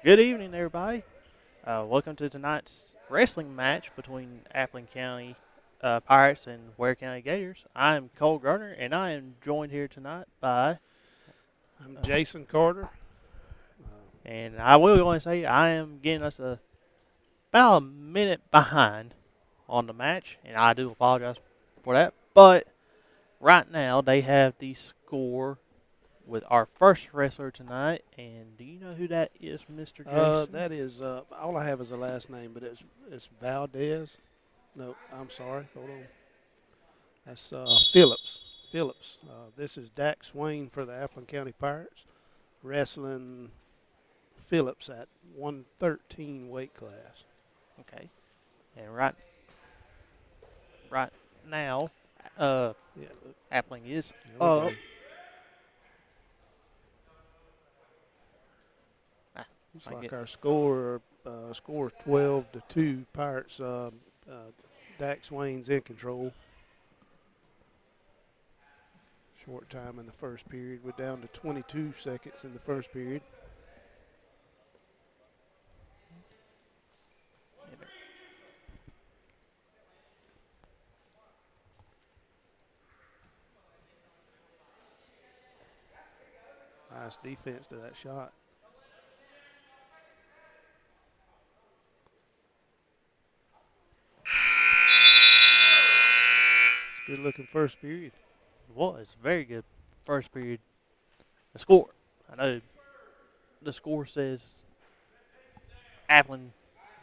Good evening, everybody. Welcome to tonight's wrestling match between Appling County Pirates and Ware County Gators. I'm Cole Gardner, and I am joined here tonight by, I'm Jason Carter. and I will go and say I am getting us about a minute behind on the match, and I do apologize for that. But right now, they have the score with our first wrestler tonight, and do you know who that is, Mr. Jason? That is all I have is a last name, but it's Valdez. No, I'm sorry. Hold on. That's Phillips. Phillips. This is Dak Swain for the Appleton County Pirates, wrestling Phillips at 113 weight class. Okay, and right now, Yeah, Appling is there we up. go. Ah, Looks I like get our score 12-2. Pirates. Dak Swain's in control. Short time in the first period. We're down to 22 seconds in the first period. Nice defense to that shot. It's a good looking first period. was very good first period. The score, I know the score says Appling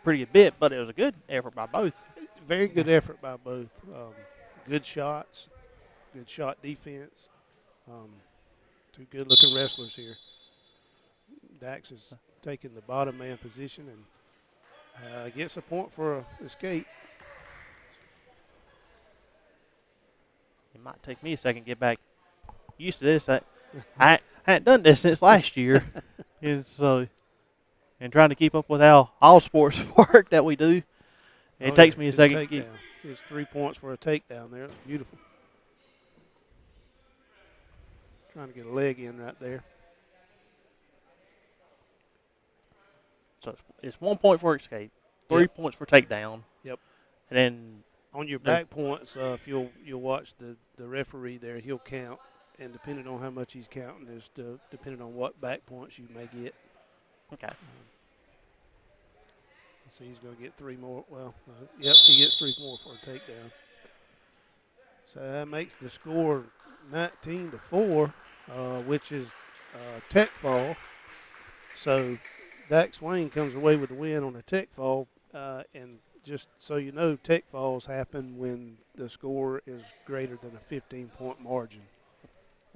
pretty good bit, but it was a good effort by both. Very good effort by both. Good shots, good shot defense. Um, Two good looking wrestlers here. Dax is taking the bottom man position and gets a point for a escape. It might take me a second to get back used to this. I hadn't done this since last year, and trying to keep up with how all sports work that we do, it Oh, yeah, takes me a good second to get. takedown. It's 3 points for a takedown there. It's beautiful. Trying to get a leg in right there. So it's 1 point for escape, three Yep. points for takedown, Yep. and then On your there's back points, if you'll watch the referee there, he'll count, and depending on how much he's counting is depending on what back points you may get. okay. So he's going to get three more. Well, yep, he gets three more for a takedown. So that makes the score 19-4, which is tech fall. So Dak Swain comes away with the win on a tech fall, and just so you know, tech falls happen when the score is greater than a 15-point margin.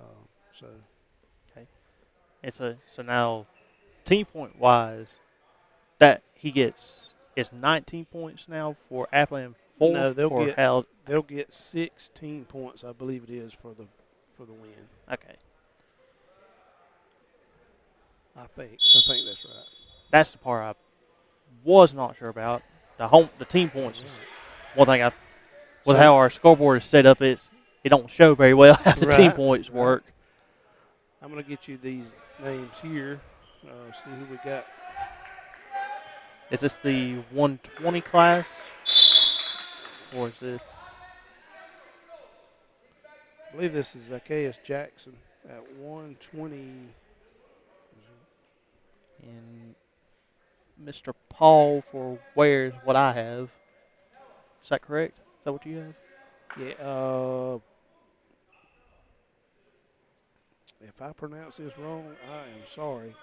Uh, so Okay. And so now team point wise, that he gets it's 19 points now for Appling and four no, for Hal. they'll get 16 points, I believe it is for the win. Okay, I think that's right. that's the part I was not sure about. The team All points is right. one thing I with So how our scoreboard is set up. It don't show very well how the team right, points right. work. I'm gonna get you these names here. See who we got. Is this the 120 class or is this? I believe this is Zacchaeus Jackson at 120. And Mr. Paul for Ware is what I have. Is that correct? Is that what you have? Yeah. If I pronounce this wrong, I am sorry,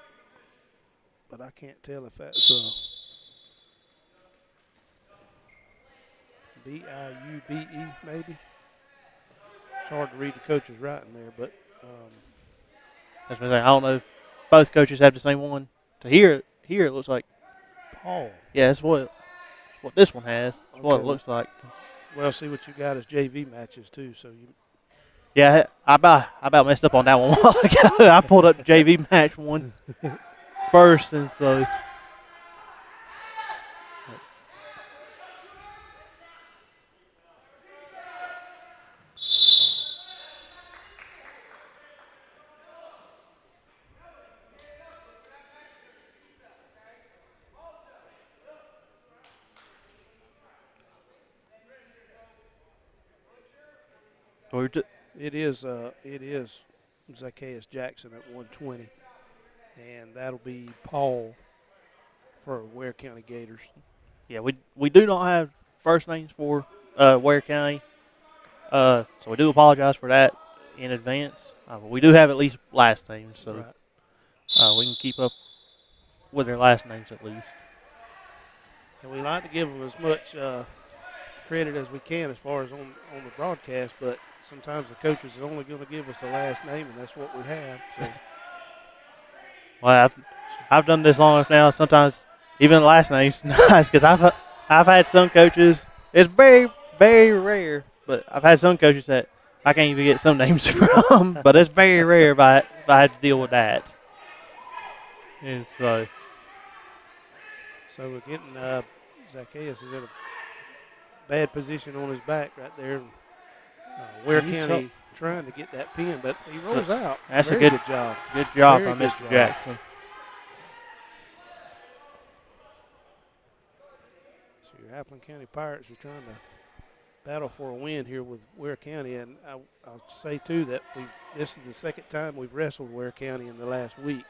but I can't tell if that's Biube maybe. It's hard to read the coach's writing there, but That's my thing. I don't know if both coaches have the same one. To here it looks like Paul. yeah, that's what this one has. That's what Okay. it looks like. Well, see what you got is JV matches too. So you Yeah, I about messed up on that one. I pulled up JV match one first, and so We're ju- It is Zacchaeus Jackson at 120, and that'll be Paul for Ware County Gators. yeah, we do not have first names for Ware County, so we do apologize for that in advance. But we do have at least last names, so Right. we can keep up with their last names at least. And we like to give them as much credit as we can as far as on the broadcast, but sometimes the coaches are only going to give us a last name, and that's what we have. So. Well, I've done this long enough now. Sometimes even the last name's nice because I've had some coaches. It's very rare, but I've had some coaches that I can't even get some names from. But it's very rare if I had to deal with that. And so we're getting Zacchaeus is in a bad position on his back right there. Ware County trying to get that pin, but he rolls out. That's Very a good job. Good job Very by good Mr. job. Jackson. So your Appleton County Pirates are trying to battle for a win here with Ware County, and I'll say too that this is the second time we've wrestled Ware County in the last week.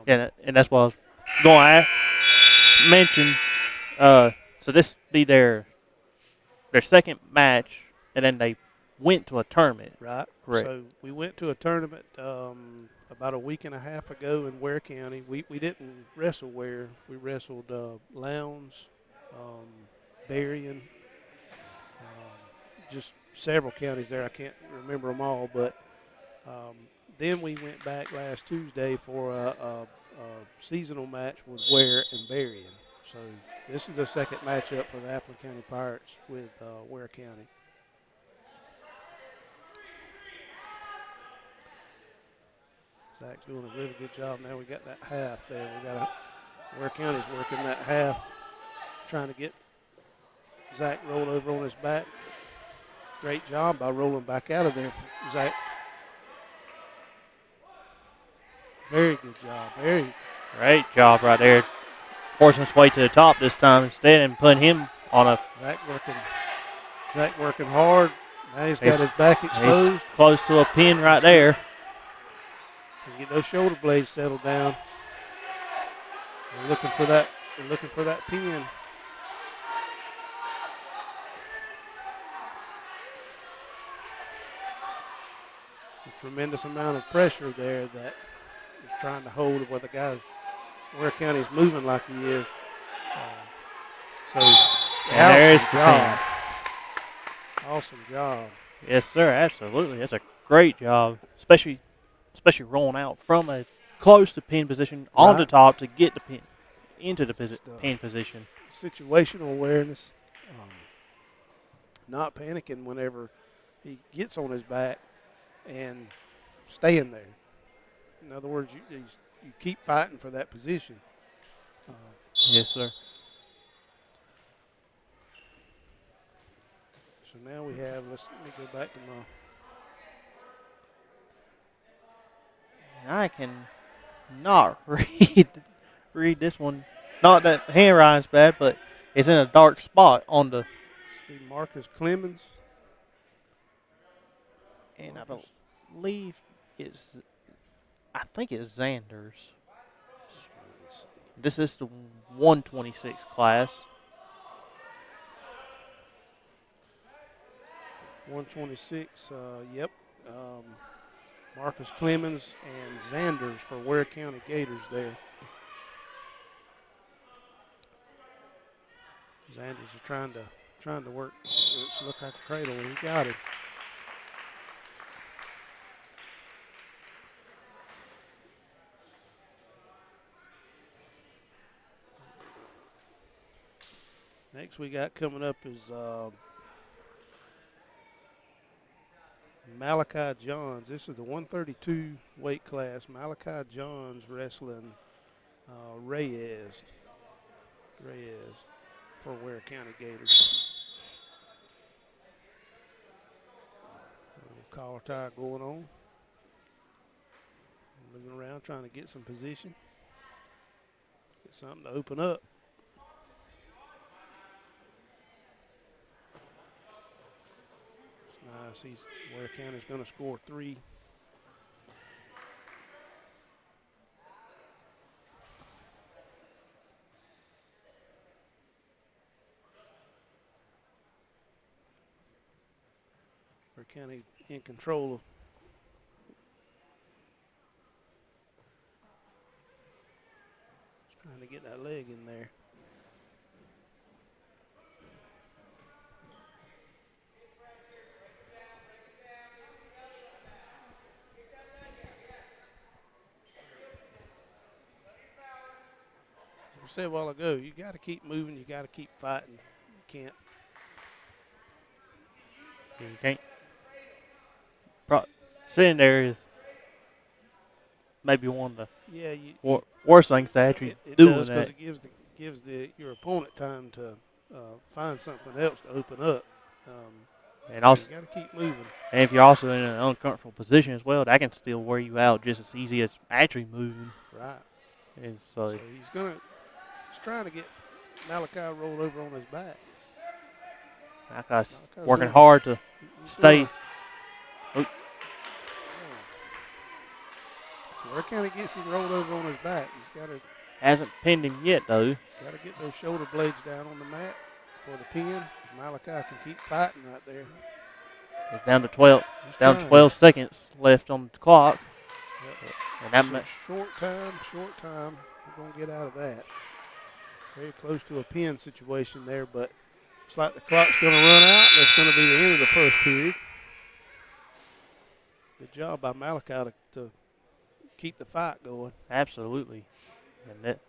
Yeah, and that's what I was going to mention. So this be their second match, and then they went to a tournament. Right. Correct. So we went to a tournament about a week and a half ago in Ware County. We didn't wrestle Ware. We wrestled Lowndes, Berrien, just several counties there. I can't remember them all, but then we went back last Tuesday for a seasonal match with Ware and Berrien. So this is the second matchup for the Appleton County Pirates with Ware County. Zach's doing a really good job now. We got that half there. Ware County's working that half, trying to get Zach rolled over on his back. Great job by rolling back out of there for Zach. Very good job. Very great job right there. Forcing his way to the top this time instead and putting him on a. Zach working hard. Now he's got his back exposed. He's close to a pin right there. Get those shoulder blades settled down. They're looking for that. They're looking for that pin. It's a tremendous amount of pressure there that is trying to hold where the guys, Ware County is moving like he is. So there's the job. Awesome job. Yes, sir. Absolutely. That's a great job, especially rolling out from a close to pin position on the top to get the pin into the pin position. Situational awareness, not panicking whenever he gets on his back, and staying there. In other words, you keep fighting for that position. Yes, sir. So now we have. Let me go back to my. I can not read this one. Not that the handwriting's bad, but it's in a dark spot on the. This be Marcus Clemens. And Marcus. I believe it's. I think it's Xander's. This is the 126 class. 126. Yep. Marcus Clemens and Xanders for Ware County Gators there. Xanders are trying to work. It's look like a cradle, and he got it. Next we got coming up is Malachi Johns. This is the 132 weight class. Malachi Johns wrestling Reyes for Ware County Gators. Collar tie going on. Moving around trying to get some position. Get something to open up. see Ware County's going to score 3. Ware County in control of. Trying to get that leg in there. Like I said a while ago, you got to keep moving. You got to keep fighting. You can't. You can't. Sitting there is maybe one of the worst things to actually it doing does, because that. it gives your opponent time to find something else to open up. And So also, you got to keep moving. and if you're also in an uncomfortable position as well, that can still wear you out just as easy as actually moving. Right. And so he's trying to get Malachi rolled over on his back. Malachi's working hard to stay. So Ware County gets him rolled over on his back. He's got to Hasn't pinned him yet, though. get those shoulder blades down on the mat for the pin. Malachi can keep fighting right there. It's down to 12. Down to 12 seconds left on the clock. Yep. And that short time. We're going to get out of that. Very close to a pin situation there, but it's like the clock's going to run out. That's going to be the end of the first period. Good job by Malachi to keep the fight going. Absolutely. And that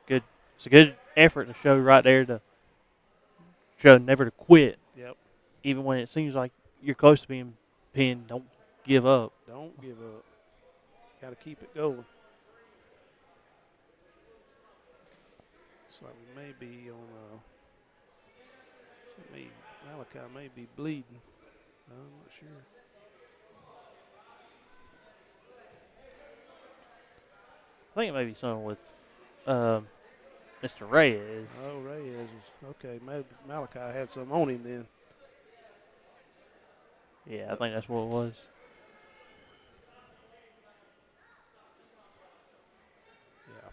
good. It's a good effort to show right there to show never to quit. Yep. Even when it seems like you're close to being pinned, don't give up. Don't give up. Got to keep it going. Looks like we may be on Malachi may be bleeding. I'm not sure. I think it may be something with Mr. Reyes. Oh, Reyes was okay. Maybe Malachi had some on him then. Yeah, I think that's what it was. Yeah.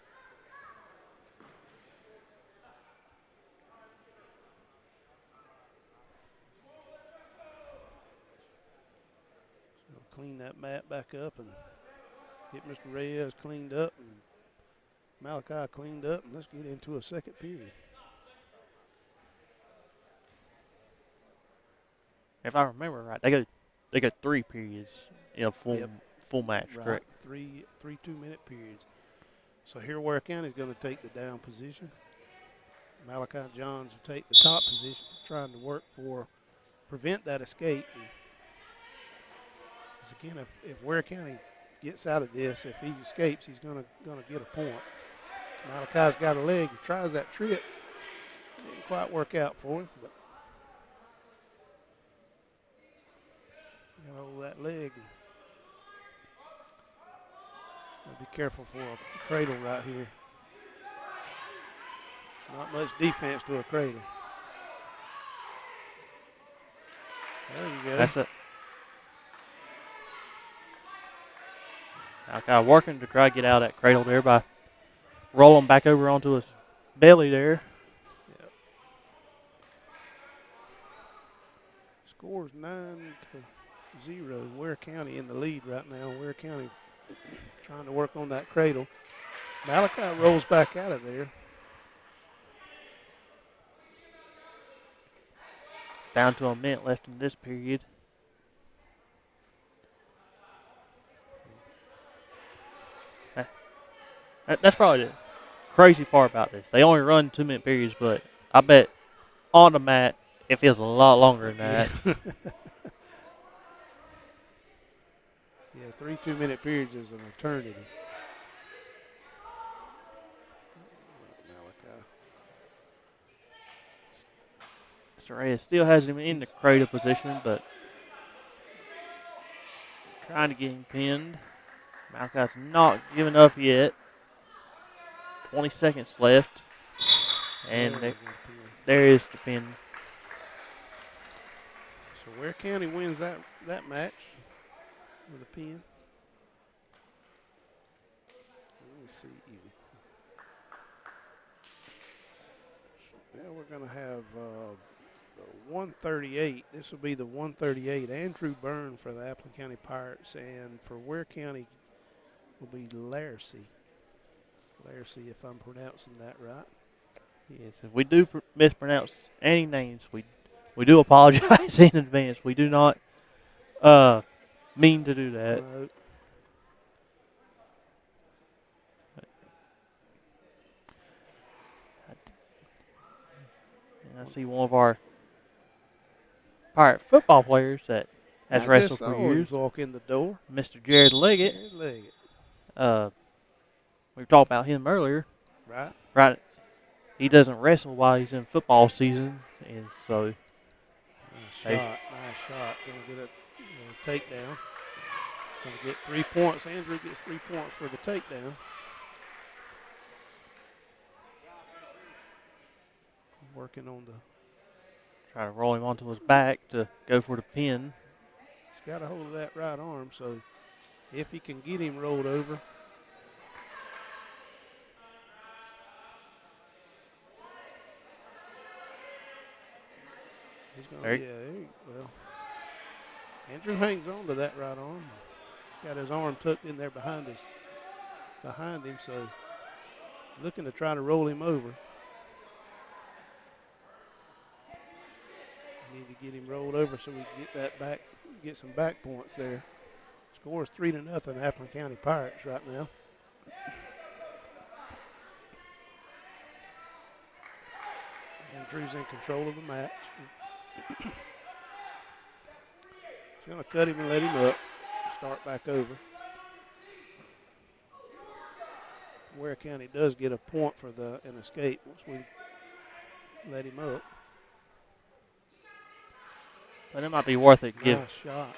So clean that mat back up and get Mr. Reyes cleaned up and Malachi cleaned up, and let's get into a second period. If I remember right, they go 3 periods in a full match, right. correct? Three 2-minute periods. So here Ware County's going to take the down position. Malachi Johns will take the top position, trying to prevent that escape. Because again, if Ware County gets out of this, if he escapes, he's going to get a point. Malachi's got a leg. He tries that trip. It didn't quite work out for him, but got hold that leg. Be careful for a cradle right here. There's not much defense to a cradle. There you go. That's it. Malachi working to try to get out of that cradle there by rolling back over onto his belly there. Yep. Scores 9-0. Ware County in the lead right now. Ware County trying to work on that cradle. Malachi rolls back out of there. Down to a minute left in this period. That's probably the crazy part about this. They only run 2-minute periods, but I bet on the mat it feels a lot longer than that. Yeah, 3 2-minute periods is an eternity. Malachi. Mr. Reyes still has him in the cradle position, but trying to get him pinned. Malachi's not giving up yet. 20 seconds left. And there is the pin. So Ware County wins that that match with a pin. Let me see. Now we're going to have the 138. This will be the 138. Andrew Byrne for the Appleton County Pirates, and for Ware County will be Larsey. Larsey, if I'm pronouncing that right. Yes, if we do mispronounce any names, we do apologize in advance. We do not mean to do that. And I see one of our Pirate football players that has wrestled for years. Walk in the door. Mr. Jared Leggett. We talked about him earlier. Right. He doesn't wrestle while he's in football season, and so. Nice shot. Going to get a takedown. Going to get 3 points. Andrew gets 3 points for the takedown. Working on the. Try to roll him onto his back to go for the pin. He's got a hold of that right arm, so if he can get him rolled over. He's going to, well, Andrew hangs on to that right arm. He's got his arm tucked in there behind him, so looking to try to roll him over. Need to get him rolled over so we can get that back, get some back points there. Score is 3-0 Appleton County Pirates right now. Andrew's in control of the match. He's going to cut him and let him up. Start back over. Ware County does get a point for an escape once we let him up. But it might be worth it. Nice shot.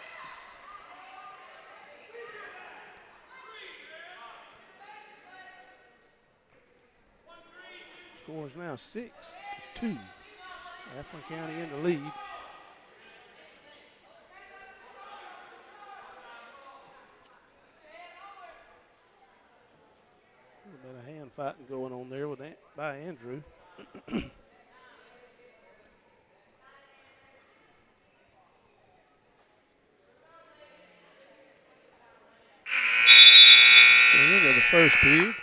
Score is now 6-2. Appleton County in the lead. A little bit of hand fighting going on there with that by Andrew. End of the first period.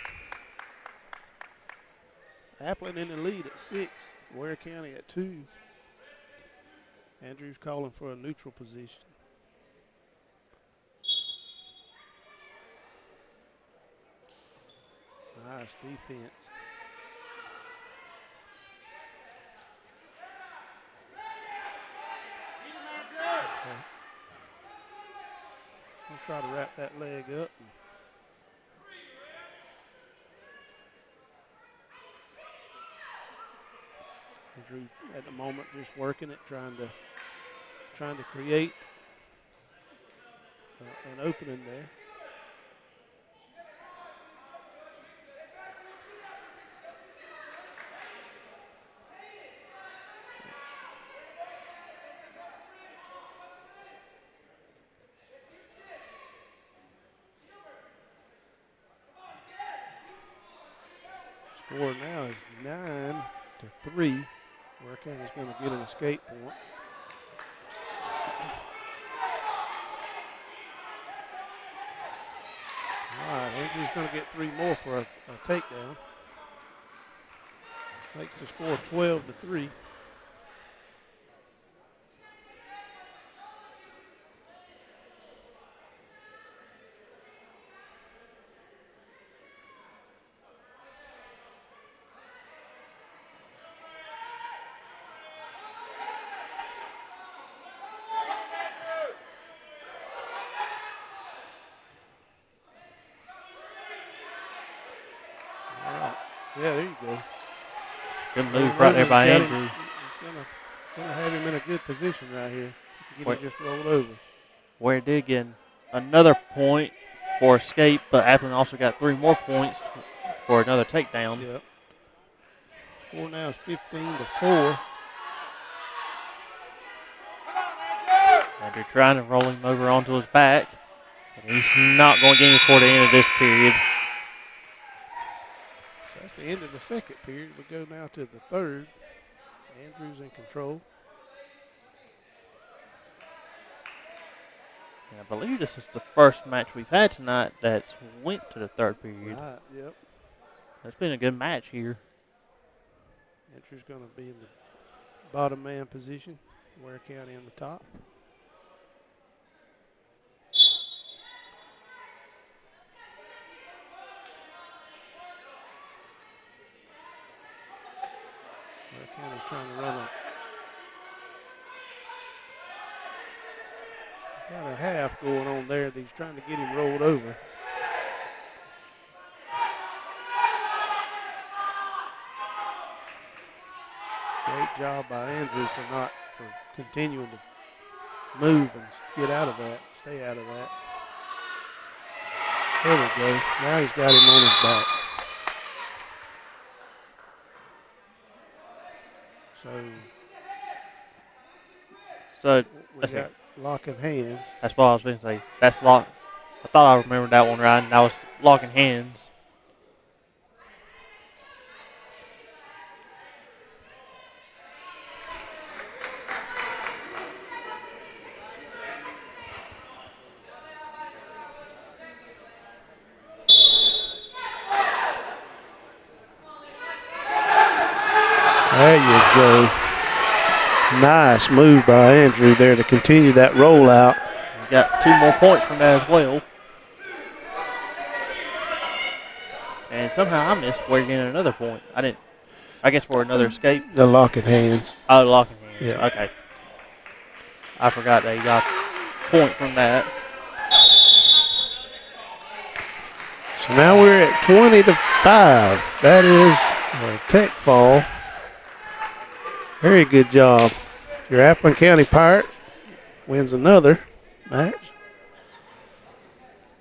Appleton in the lead at 6. Ware County at 2. Andrew's calling for a neutral position. Nice defense. Okay. I'm going to try to wrap that leg up. Andrew at the moment just working it, trying to create an opening there. Score now is 9-3. Ware County's going to get an escape point. All right, Andrew's going to get 3 more for a takedown. Makes the score 12-3. Yeah, there you go. Good move right there by Andrew. He's gonna have him in a good position right here. Get him just rolled over. Ware did get another point for escape, but Appleton also got 3 more points for another takedown. Yep. Score now is 15-4. Andrew trying to roll him over onto his back. And he's not going to get him before the end of this period. So that's the end of the second period. We go now to the third. Andrew's in control. And I believe this is the first match we've had tonight that's went to the third period. Right, yep. It's been a good match here. Andrew's going to be in the bottom man position. Ware County on the top. Ware County's trying to run got a half going on there that he's trying to get him rolled over. Great job by Andrew for continuing to move and get out of that, stay out of that. There we go. Now he's got him on his back. So we got locking hands. That's what I was going to say. That's lock. I thought I remembered that one right, and that was locking hands. There you go. Nice move by Andrew there to continue that rollout. We got 2 more points from that as well. And somehow I missed where getting another point. I guess for another escape. The locking hands. Oh, locking hands. Yeah. Okay. I forgot that he got a point from that. So now we're at 20-5. That is a tech fall. Very good job. Your Appleton County Pirates wins another match.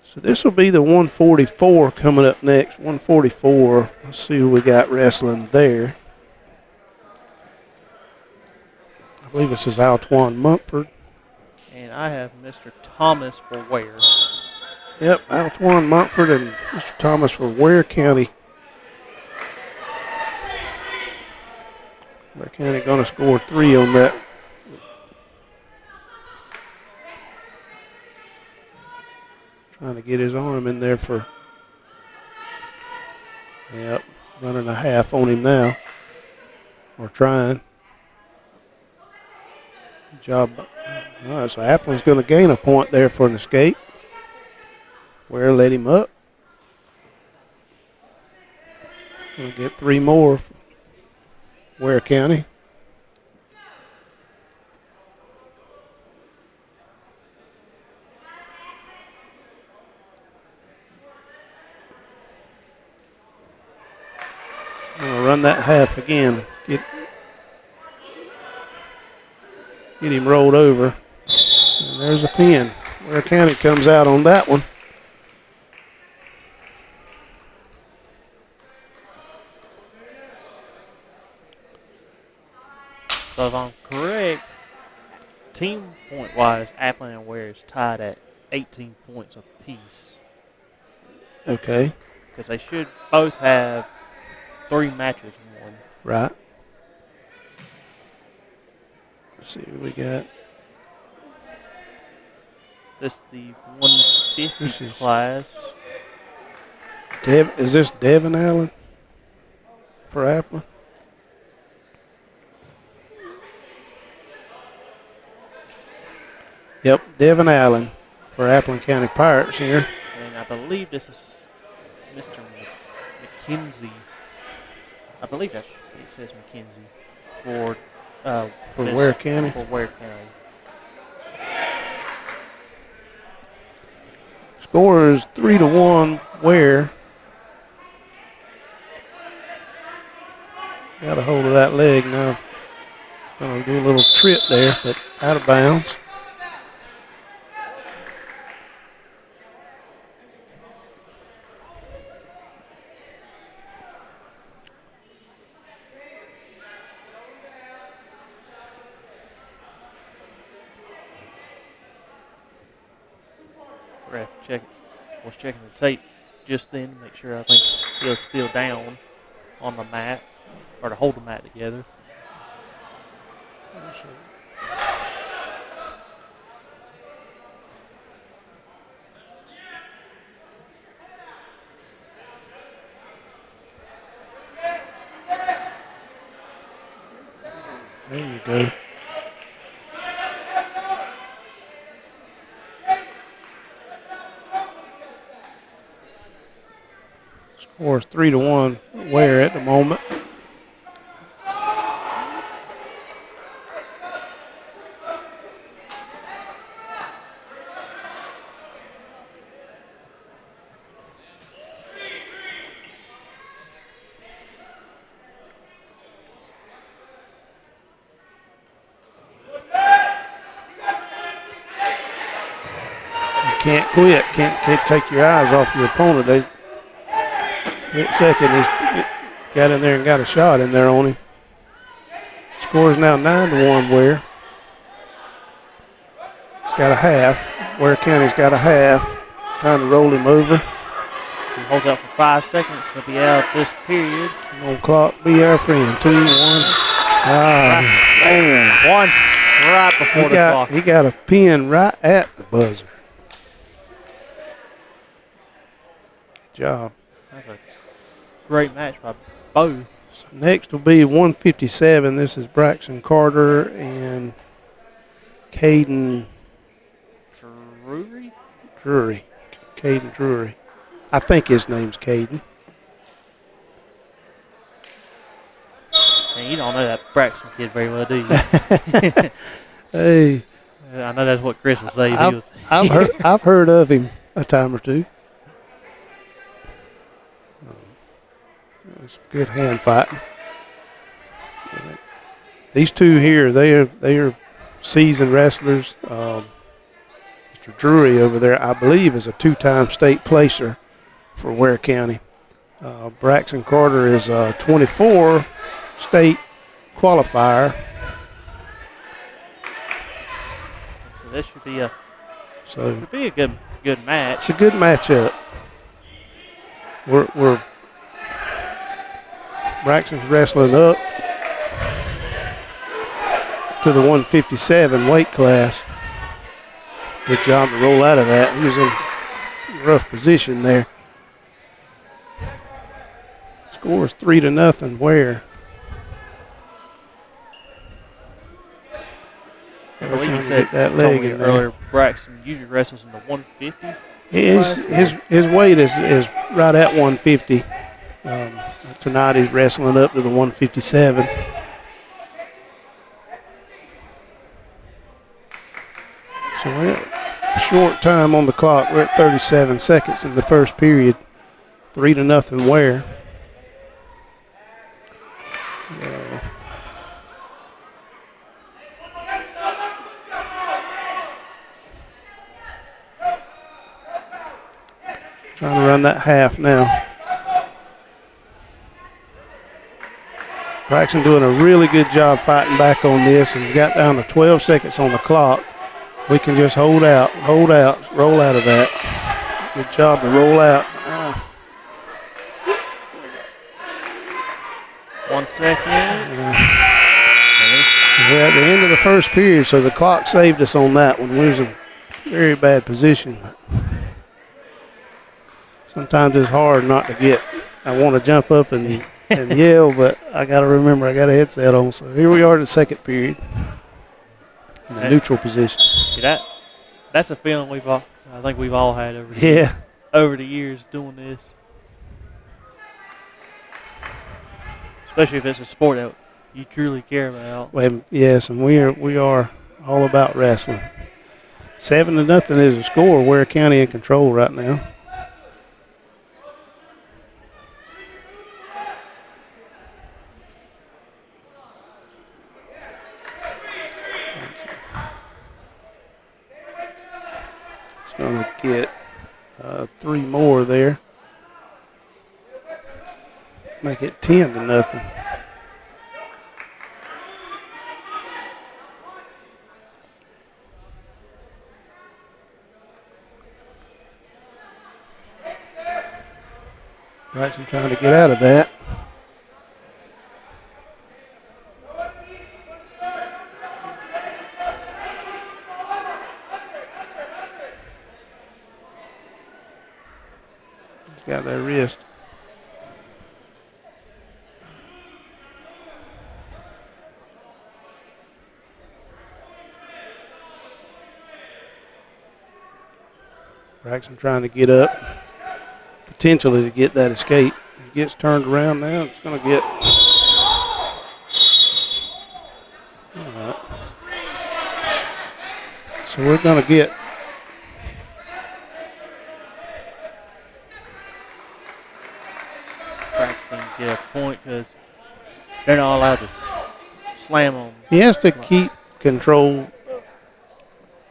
So this will be the 144 coming up next. 144. Let's see who we got wrestling there. I believe this is Altwan Mumford. And I have Mr. Thomas for Ware. Yep, Altwan Mumford and Mr. Thomas for Ware County. Ware County going to score 3 on that. Trying to get his arm in there for, yep, running a half on him now. Or trying. Good job. All right, so Applin's going to gain a point there for an escape. Ware let him up. Going to get 3 more for Ware County. I'm going to run that half again. Get him rolled over. And there's a pin. Ware County comes out on that one. So if I'm correct, team point-wise, Appleton and Ware is tied at 18 points apiece. Okay. Because they should both have 3 matches won. Right. Let's see what we got. This is the 150 class. Is this Devin Allen for Appleton? Yep, Devin Allen for Appleton County Pirates here. And I believe this is Mr. McKenzie. I believe it says McKenzie for Ware County. For Ware County. Score is 3-1 Ware. Got a hold of that leg now. Going to do a little trip there, but out of bounds. Ref was checking the tape just then to make sure I think he was still down on the mat or to hold the mat together. There you go. Score is 3-1 Ware at the moment. Can't quit. Can't take your eyes off your opponent. They split second. He got in there and got a shot in there on him. Score is now 9-1 Ware. He's got a half. Ware County's got a half. Trying to roll him over. He holds out for 5 seconds. He'll be out this period. On clock, be our friend. 2, 1. Ah, man. One right before the clock. He got a pin right at the buzzer. Good job. That's a great match by both. So next will be 157. This is Braxton Carter and Caden Drury. Caden Drury. I think his name's Caden. And you don't know that Braxton kid very well, do you? Hey. I know that's what Chris was saying. I've heard of him a time or two. It's good hand fighting. These two here, they are seasoned wrestlers. Mr. Drury over there, I believe, is a 2-time state placer for Ware County. Braxton Carter is a 24 state qualifier. So this should be a good match. It's a good matchup. We're Braxton's wrestling up to the 157 weight class. Good job to roll out of that. He was in a rough position there. Score is 3-0 Ware. I believe you said that leg in earlier. Braxton usually wrestles in the 150. His weight is right at 150. Tonight he's wrestling up to the 157. So we're at short time on the clock. We're at 37 seconds in the first period. 3-0 Ware. Trying to run that half now. Braxton doing a really good job fighting back on this and got down to 12 seconds on the clock. We can just hold out, roll out of that. Good job to roll out. 1 second. We're at the end of the first period, so the clock saved us on that one. We was in very bad position. Sometimes it's hard not to get. I want to jump up and yell, but I got to remember I got a headset on. So here we are in the second period in the neutral position. That's a feeling I think we've all had over the years doing this. Especially if it's a sport that you truly care about. Well, yes, and we are all about wrestling. 7-0 is the score. Ware County in control right now. Going to get 3 more there. Make it 10-0. Braxton trying to get out of that. He's got that wrist. Braxton trying to get up, potentially to get that escape. He gets turned around now. It's going to get. All right. So we're going to get. Braxton get a point because they're not allowed to slam them. He has to keep control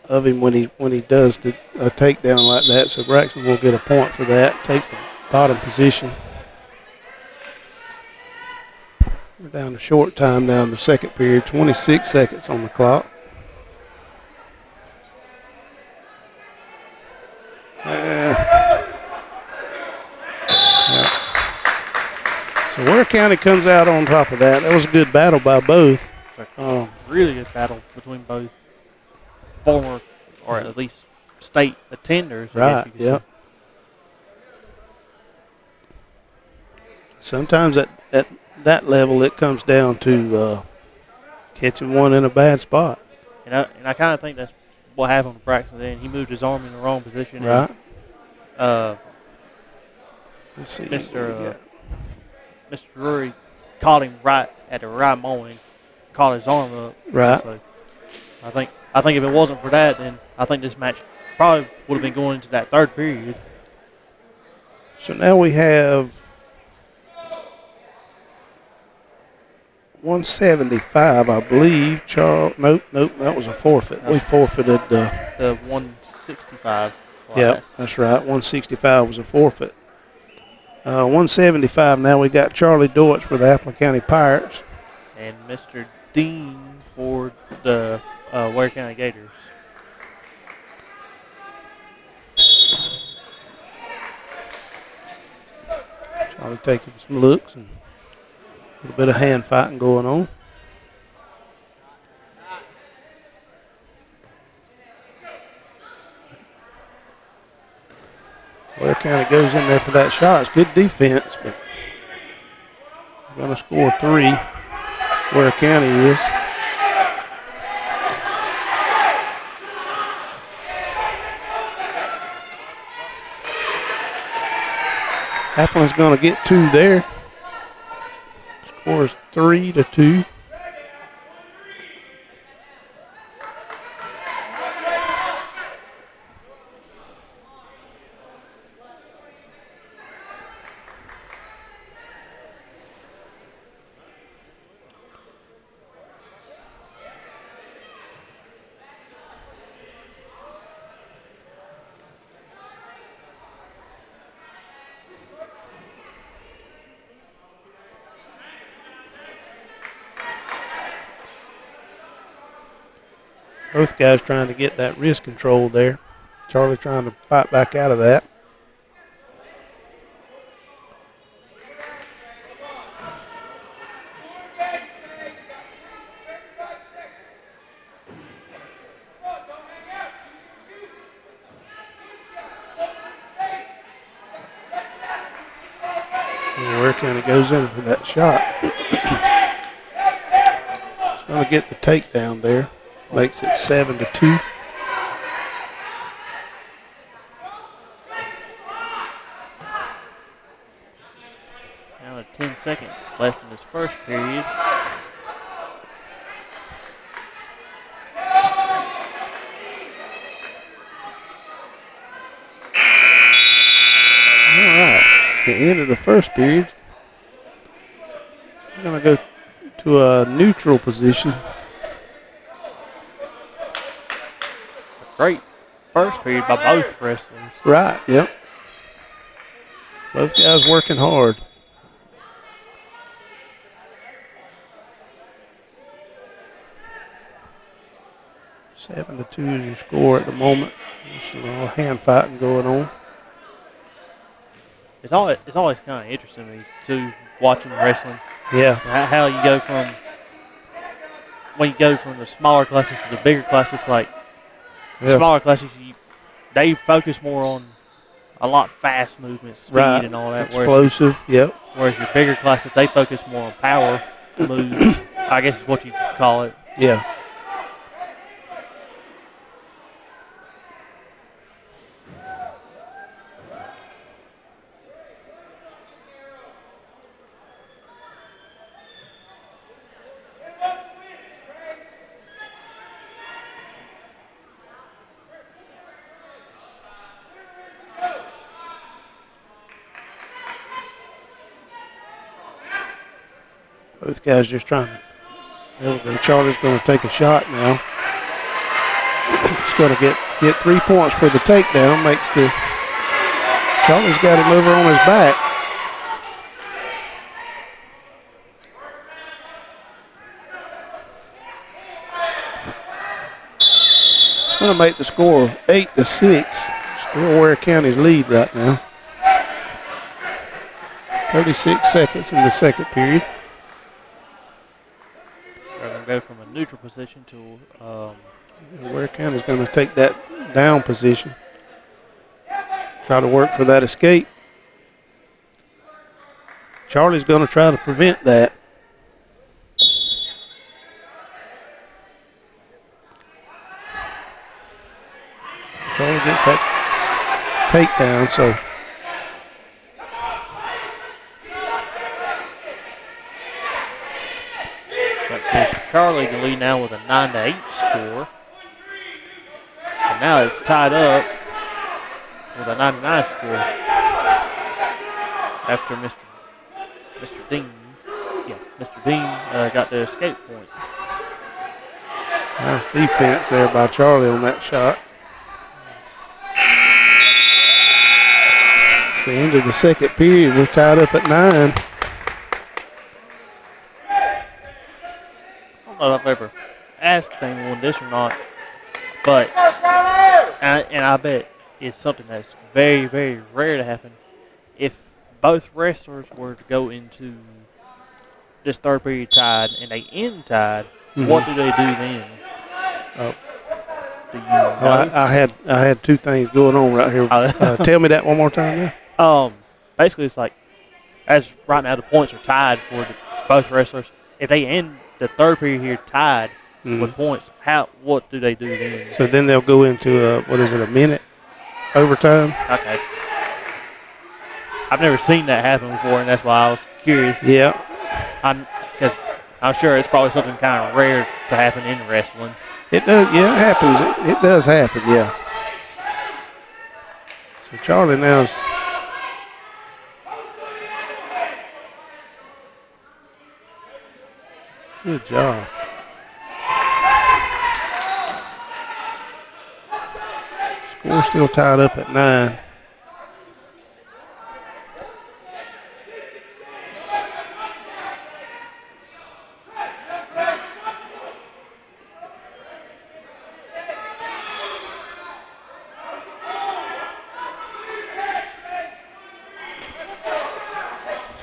of him when he does a takedown like that. So Braxton will get a point for that. Takes the bottom position. We're down to short time now in the second period. 26 seconds on the clock. Yeah. So Ware County comes out on top of that. That was a good battle by both. Really good battle between both former, or at least state attenders. Right, yeah. Sometimes at that level it comes down to catching one in a bad spot. And I kind of think that's what happened with Braxton then. He moved his arm in the wrong position. Right. And, let's see. Mr. Drury caught him right at the right moment, caught his arm up. Right. So I think if it wasn't for that, then I think this match probably would have been going into that third period. So now we have 175, I believe. Nope, that was a forfeit. We forfeited the 165. Yeah, that's right. 165 was a forfeit. 175 now. We got Charlie Deutsch for the Appleton County Pirates. And Mr. Dean for the Ware County Gators. Charlie taking some looks and a little bit of hand fighting going on. Ware County goes in there for that shot. It's good defense, but we're going to score 3. Ware County is. Appleton's going to get 2 there. Scores 3-2. Both guys trying to get that wrist control there. Charlie trying to fight back out of that. And Ware County goes in for that shot. It's going to get the takedown there. Makes it 7-2. Now with 10 seconds left in this first period. All right, it's the end of the first period. We're going to go to a neutral position. Great first period by both wrestlers. Right, yep. Both guys working hard. Seven to 2 is your score at the moment. There's a little hand fighting going on. it's always kind of interesting to me too, watching wrestling. Yeah. How you go from when you go from the smaller classes to the bigger classes. Like the smaller classes, they focus more on a lot fast movement, speed, right. and all that. Explosive. Yep. Whereas your bigger classes, they focus more on power moves. I guess is what you call it. Yeah. Both guys just trying to. There we go. Charlie's going to take a shot now. He's going to get 3 points for the takedown. Charlie's got him over on his back. It's going to make the score 8-6. Still Ware County's lead right now. 36 seconds in the second period. They're going to go from a neutral position to. Ware County's going to take that down position. Try to work for that escape. Charlie's going to try to prevent that. Charlie gets that takedown, so. That gives Charlie the lead now with a 9-8 score. And now it's tied up with a 9-9 score after Mr. Dean. Yeah, Mr. Dean got the escape point. Nice defense there by Charlie on that shot. It's the end of the second period. We're tied up at 9. I don't know if I've ever asked anyone this or not, but and I bet it's something that's very, very rare to happen. If both wrestlers were to go into this third period tied and they end tied, what do they do then? Do you know? I had two things going on right here. Tell me that one more time. Yeah. Basically, it's like as right now the points are tied for both wrestlers. If they end the third period here tied with points, what do they do then? So then they'll go into a minute overtime. Okay. I've never seen that happen before, and that's why I was curious. Yeah. Because I'm sure it's probably something kind of rare to happen in wrestling. It does. Yeah, it happens. It does happen. Yeah. So Charlie now's. Good job. Score still tied up at 9.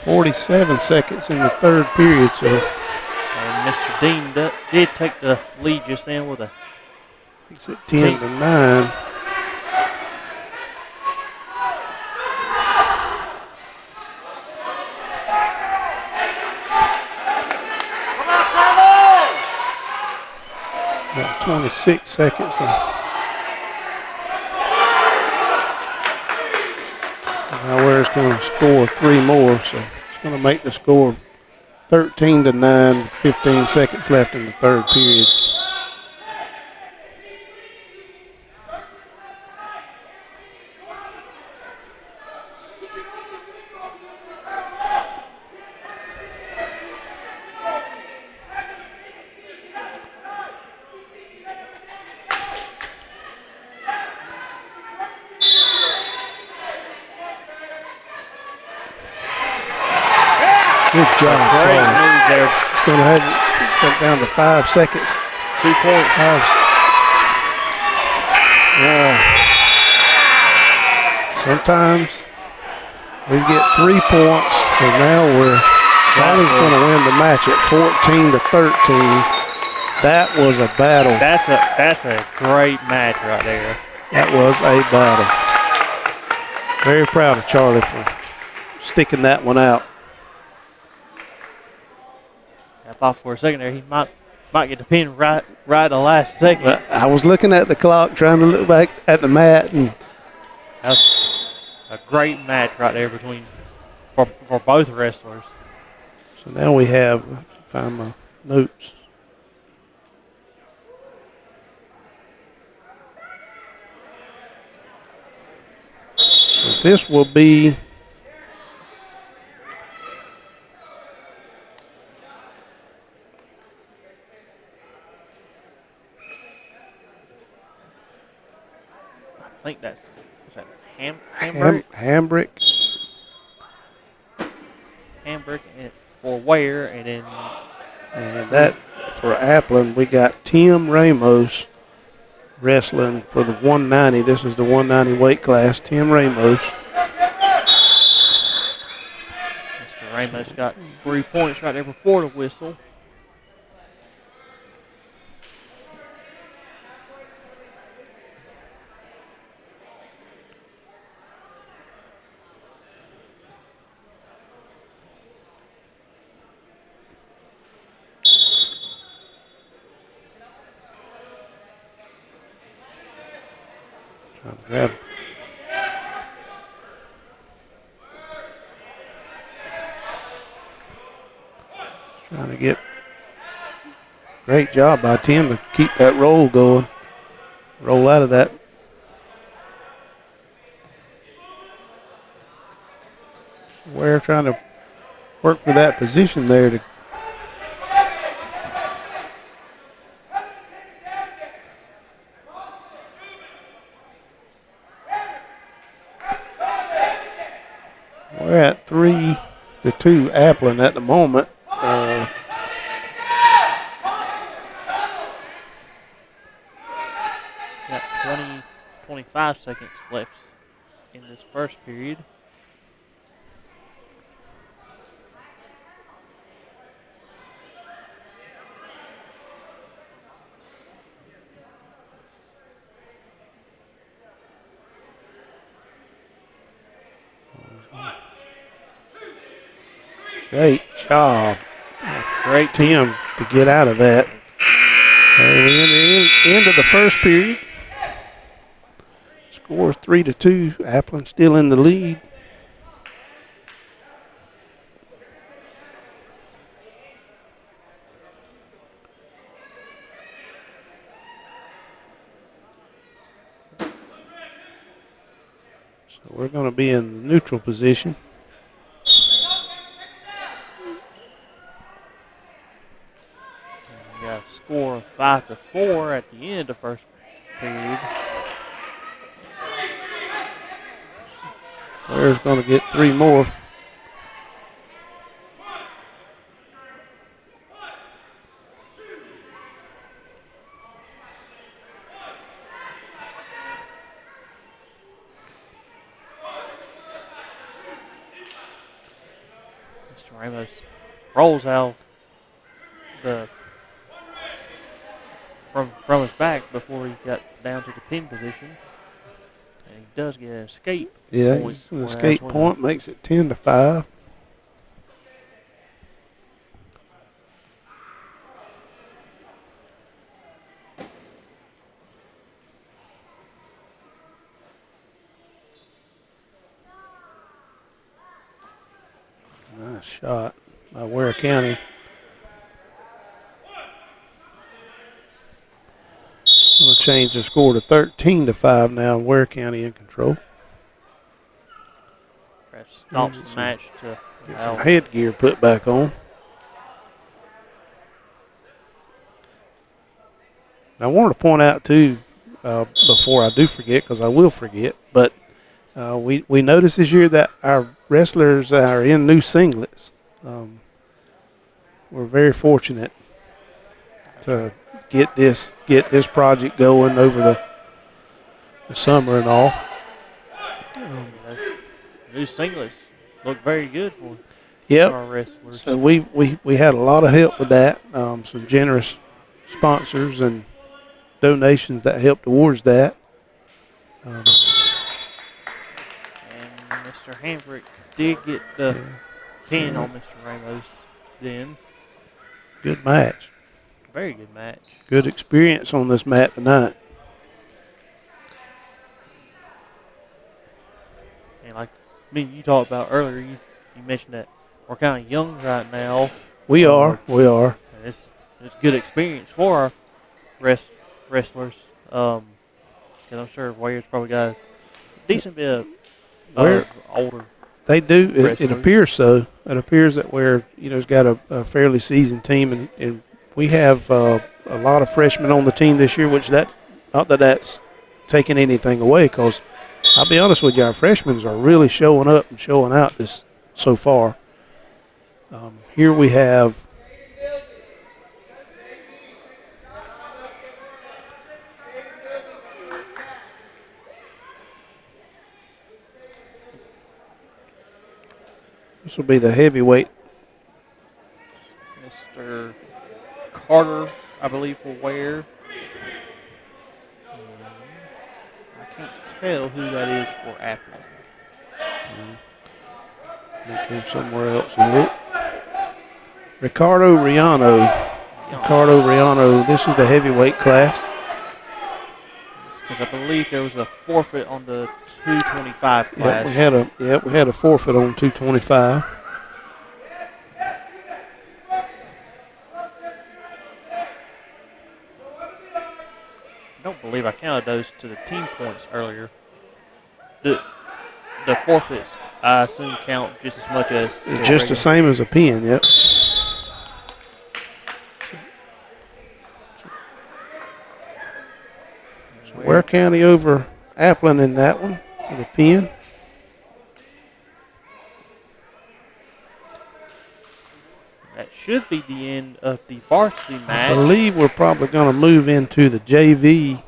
.47 seconds in the third period. So. And Mr. Dean did take the lead just then with a. He's at 10-9. About 26 seconds. Now Ware's going to score 3 more, so it's going to make the score 13-9, 15 seconds left in the third period. Good job. Great move there. It's going to have it down to 5 seconds. 2 points. We get 3 points, so now Charlie's going to win the match at 14-13. That was a battle. That's a great match right there. That was a battle. Very proud of Charlie for sticking that one out. I thought for a second there he might get the pin right at the last second. But I was looking at the clock, trying to look back at the mat, and that's a great match right there for both wrestlers. So now we have, find my notes. So this will be I think is that Hambrick? Hambrick for Ware, and that for Appling, we got Tim Ramos wrestling for the 190. This is the 190 weight class. Tim Ramos. Mr. Ramos got 3 points right there before the whistle. Grab. Trying to get great job by Tim to keep that roll going. Roll out of that. Ware trying to work for that position there to we're at 3-2 Appling at the moment. Got 25 seconds left in this first period. Great job. Great Tim to get out of that. We're in the end of the first period. Score is 3-2. Appling still in the lead. So we're going to be in the neutral position. We got a score of 5-4 at the end of the first period. Ware's going to get 3 more. Mr. Ramos rolls out from his back before he got down to the pin position. And he does get an escape. Yeah, an escape point makes it 10-5. Nice shot by Ware County. Going to change the score to 13-5 now. Ware County in control. That stops the match to get some headgear put back on. I wanted to point out too, before I do forget, because I will forget, but we noticed this year that our wrestlers are in new singlets. We're very fortunate to get this project going over the summer and all. New singlets looked very good for Yep. our wrestlers. So we had a lot of help with that. Some generous sponsors and donations that helped towards that. And Mr. Hambrick did get the pin on Mr. Ramos then. Good match. Very good match. Good experience on this mat tonight. And like you talked about earlier, you mentioned that we're kind of young right now. We are. And it's good experience for our wrestlers. Because I'm sure Ware's probably got a decent bit of older. They do. It wrestlers. appears so. It appears that Ware, has got a fairly seasoned team, and we have a lot of freshmen on the team this year, which not that that's taking anything away, because I'll be honest with you, our freshmen are really showing up and showing out this so far. Here we have this will be the heavyweight. Mr. Carter, I believe, for Ware. I can't tell who that is for Apple. Let me go somewhere else and look. Ricardo Riano. This is the heavyweight class. Because I believe there was a forfeit on the 225 class. We had a forfeit on 225. I don't believe I counted those to the team points earlier. The forfeits, I assume, count just as much as Just the same as a pin, yep. So Ware County over Appleton in that one with a pin. That should be the end of the varsity match. I believe we're probably going to move into the JV.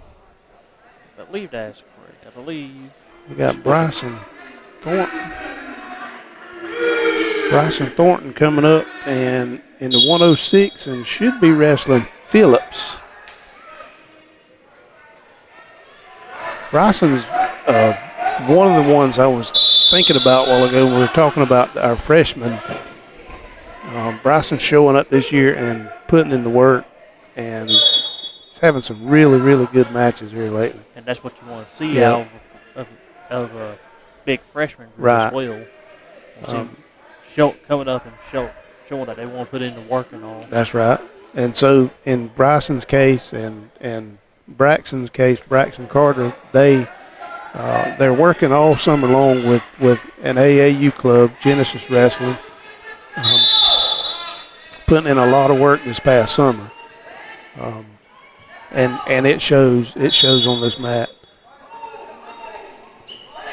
I believe that's correct. I believe We got Bryson Thornton. Bryson Thornton coming up and in the 106 and should be wrestling Phillips. Bryson's one of the ones I was thinking about a while ago when we were talking about our freshmen. Bryson's showing up this year and putting in the work, and he's having some really, really good matches here lately. and that's what you want to see out of a big freshman group as well. Coming up and showing that they want to put in the work and all. That's right. And so in Bryson's case and Braxton's case, Braxton Carter, they're working all summer long with an AAU club, Genesis Wrestling, putting in a lot of work this past summer, and it shows on this mat.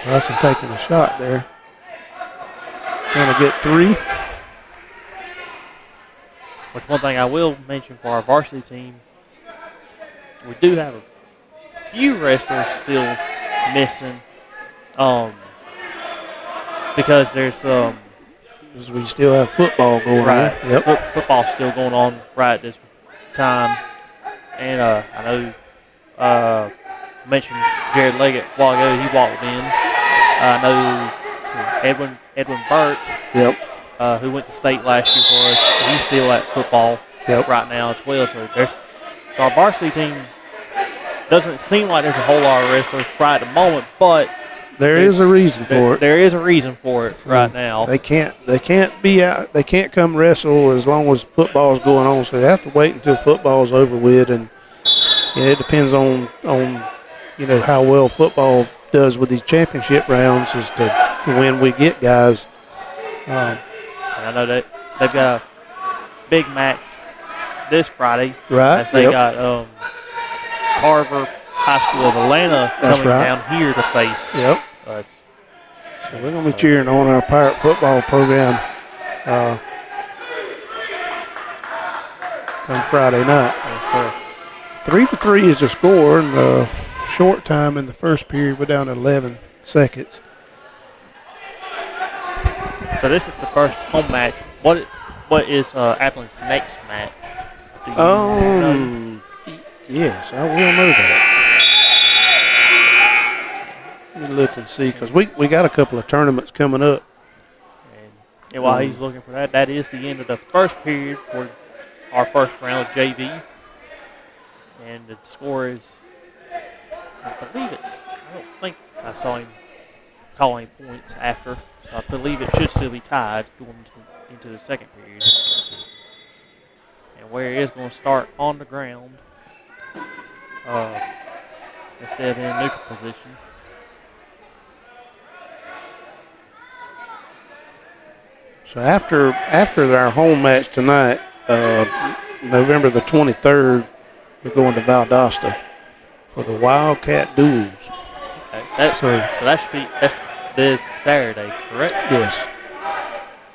Bryson taking a shot there. Going to get 3. Which one thing I will mention for our varsity team, we do have a few wrestlers still missing, because there's Because we still have football going right. on. Yep. Football's still going on right at this time, and I know mentioned Jared Leggett a while ago. He walked in. I know Edwin Burt. Yep. Who went to state last year for us. He's still at football right now as well. So our varsity team doesn't seem like there's a whole lot of wrestlers right at the moment, but there is a reason for it. There is a reason for it right now. They can't be out. They can't come wrestle as long as football's going on. So they have to wait until football's over with, and it depends on how well football does with these championship rounds as to when we get guys. I know that they've got a big match this Friday. Right. As they got Carver High School of Atlanta coming down here to face. Yep. So we're going to be cheering on our Pirate football program come Friday night. Yes, 3-3 is the score, and the short time in the first period, we're down to 11 seconds. So this is the first home match. What is Appleton's next match? Do you know? Yes, I will know that. Let me look and see, because we got a couple of tournaments coming up. And while he's looking for that, that is the end of the first period for our first round of JV. And the score is, I don't think I saw him call any points after. So I believe it should still be tied going into the second period. And Ware is going to start on the ground instead of in a neutral position. So after our home match tonight, November the 23rd, we're going to Valdosta for the Wildcat Duels. Okay. That's this Saturday, correct? Yes.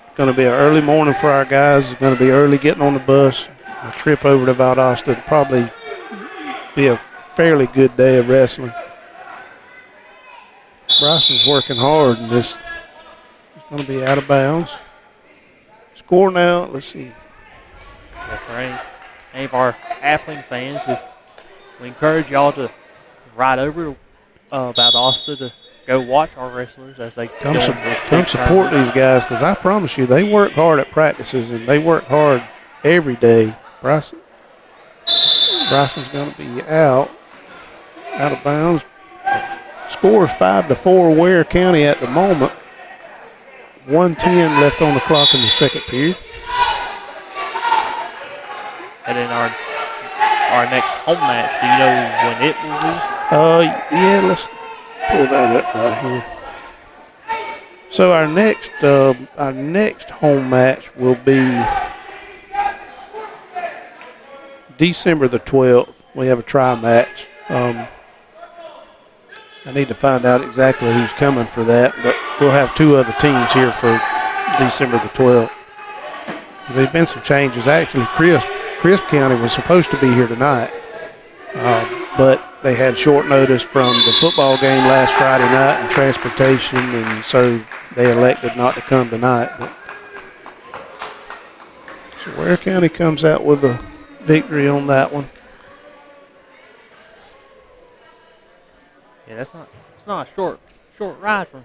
It's going to be an early morning for our guys. It's going to be early getting on the bus. A trip over to Valdosta will probably be a fairly good day of wrestling. Bryson's working hard, and this is going to be out of bounds. Score now, let's see. Yeah, for any of our Appling fans, we encourage y'all to ride over to Valdosta to go watch our wrestlers as they come support these guys, because I promise you, they work hard at practices and they work hard every day. Bryson's going to be out of bounds. Score is 5-4 Ware County at the moment. 1:10 left on the clock in the second period. And then our next home match, do you know when it will be? Yeah, let's pull that up right here. So our next home match will be December the 12th. We have a try match. I need to find out exactly who's coming for that, but we'll have two other teams here for December the 12th. There's been some changes. Actually, Crisp County was supposed to be here tonight, but they had short notice from the football game last Friday night and transportation, and so they elected not to come tonight. But so Ware County comes out with a victory on that one. Yeah, it's not a short ride from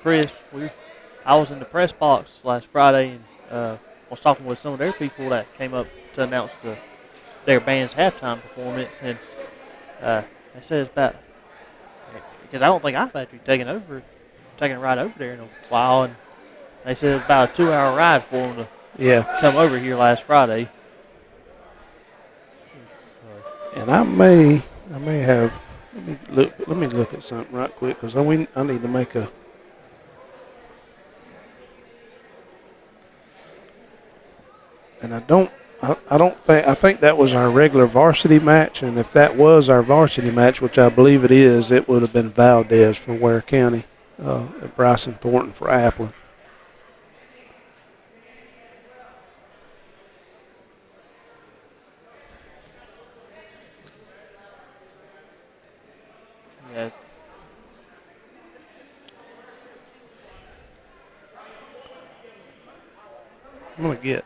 Chris. I was in the press box last Friday and was talking with some of their people that came up to announce their band's halftime performance, and they said it's about, because I don't think I've actually taken a ride over there in a while, and they said it's about a 2-hour ride for them to come over here last Friday. And I may have. Let me look at something right quick, because I need to make a. And I think that was our regular varsity match, and if that was our varsity match, which I believe it is, it would have been Valdez for Ware County, and Bryson Thornton for Appling. Yeah. I'm going to get.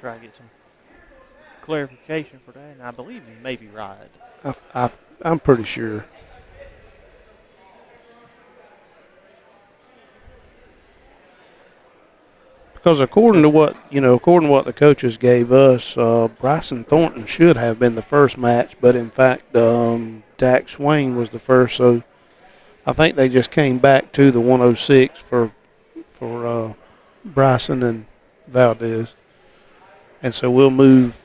Try to get some clarification for that, and I believe you may be right. I'm pretty sure. Because according to what the coaches gave us, Bryson Thornton should have been the first match, but in fact, Dak Swain was the first. So I think they just came back to the 106 for Bryson and Valdez, and so we'll move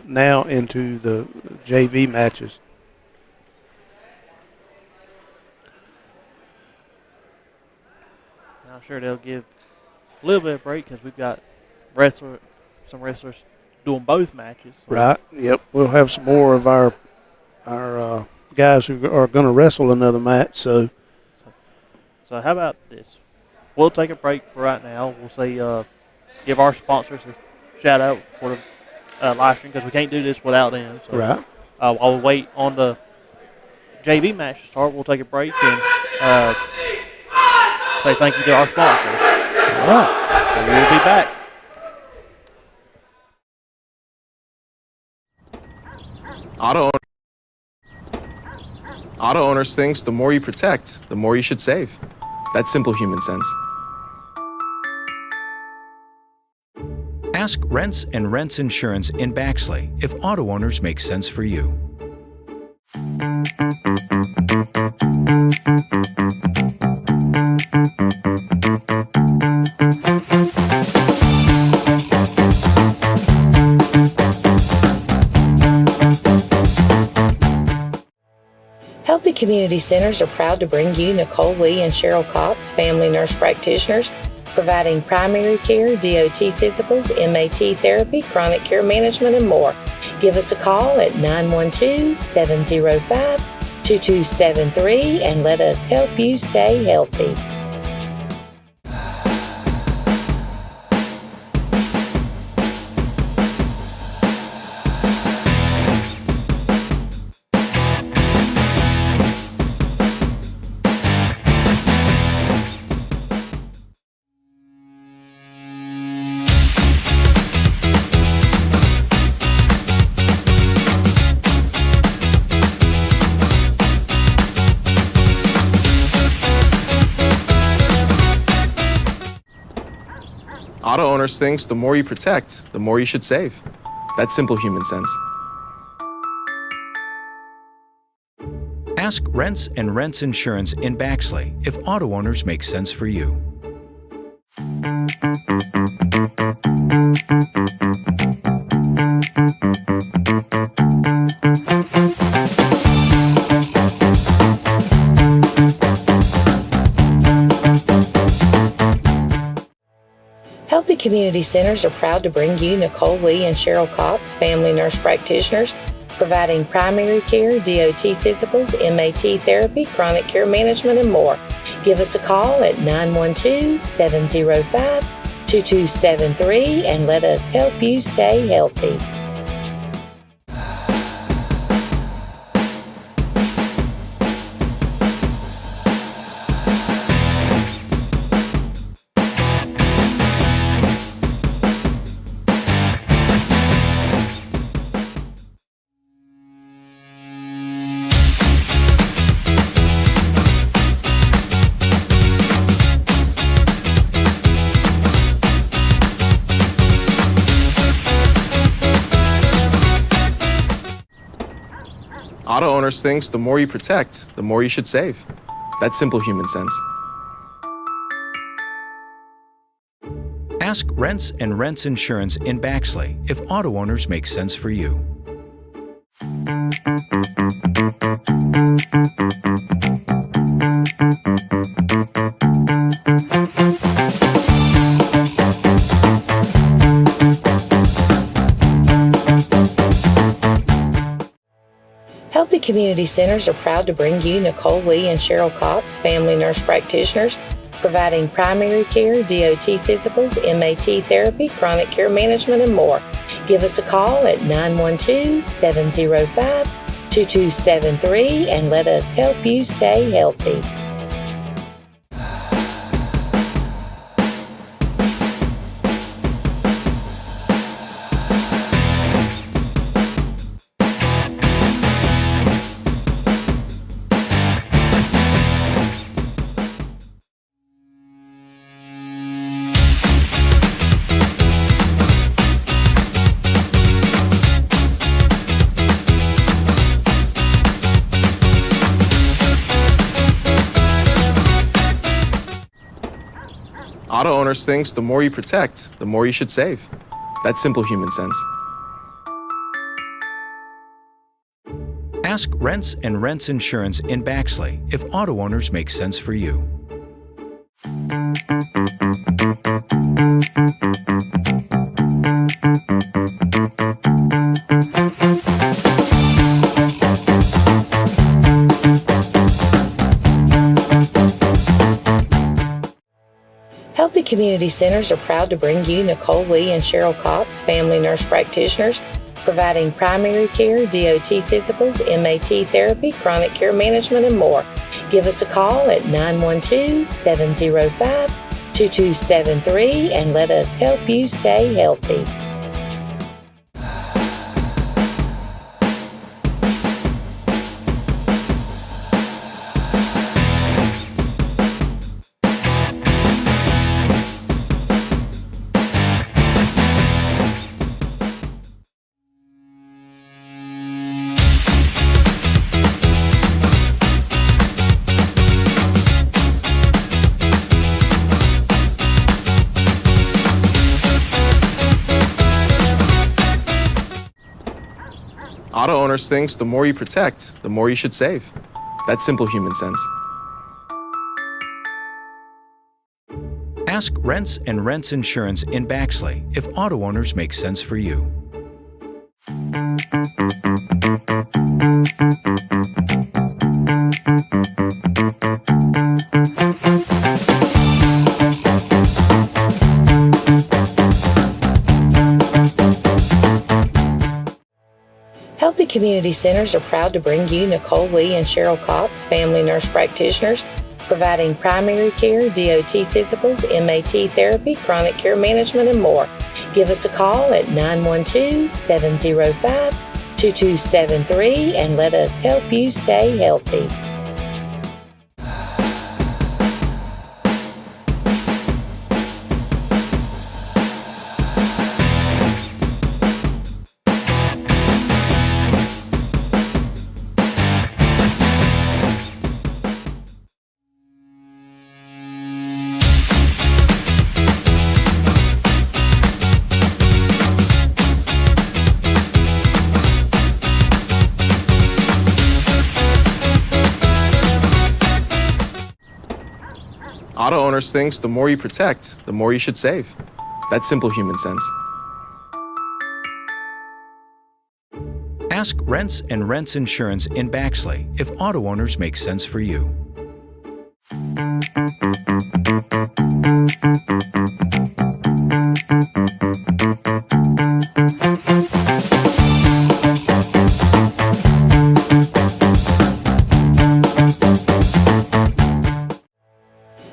now into the JV matches. I'm sure they'll give a little bit of break because we've got some wrestlers doing both matches. So. Right. Yep. We'll have some more of our guys who are going to wrestle another match. So how about this? We'll take a break for right now. We'll say give our sponsors a shout out for the live stream, because we can't do this without them. So, right. while we wait on the JV match to start, we'll take a break and say thank you to our sponsors. All right. And we'll be back. Auto owners thinks the more you protect, the more you should save. That's simple human sense. Ask Rents and Rents Insurance in Baxley if auto owners make sense for you. Healthy Community Centers are proud to bring you Nicole Lee and Cheryl Cox, family nurse practitioners, providing primary care, DOT physicals, MAT therapy, chronic care management, and more. Give us a call at 912-705-2273 and let us help you stay healthy. Auto owners thinks the more you protect, the more you should save. That's simple human sense. Ask Rents and Rents Insurance in Baxley if auto owners make sense for you. Healthy Community Centers are proud to bring you Nicole Lee and Cheryl Cox, family nurse practitioners, providing primary care, DOT physicals, MAT therapy, chronic care management, and more. Give us a call at 912-705-2273 and let us help you stay healthy. Auto owners thinks the more you protect, the more you should save. That's simple human sense. Ask Rents and Rents Insurance in Baxley if auto owners make sense for you. Healthy Community Centers are proud to bring you Nicole Lee and Cheryl Cox, family nurse practitioners, providing primary care, DOT physicals, MAT therapy, chronic care management, and more. Give us a call at 912-705-2273 and let us help you stay healthy. Auto owners thinks the more you protect, the more you should save. That's simple human sense. Ask Rents and Rents Insurance in Baxley if auto owners make sense for you. Healthy Community Centers are proud to bring you Nicole Lee and Cheryl Cox, family nurse practitioners, providing primary care, DOT physicals, MAT therapy, chronic care management, and more. Give us a call at 912-705-2273 and let us help you stay healthy. Auto owners thinks the more you protect, the more you should save. That's simple human sense. Ask Rents and Rents Insurance in Baxley if auto owners make sense for you. Healthy Community Centers are proud to bring you Nicole Lee and Cheryl Cox, family nurse practitioners, providing primary care, DOT physicals, MAT therapy, chronic care management, and more. Give us a call at 912-705-2273 and let us help you stay healthy. Auto owners thinks the more you protect, the more you should save. That's simple human sense. Ask Rents and Rents Insurance in Baxley if auto owners make sense for you.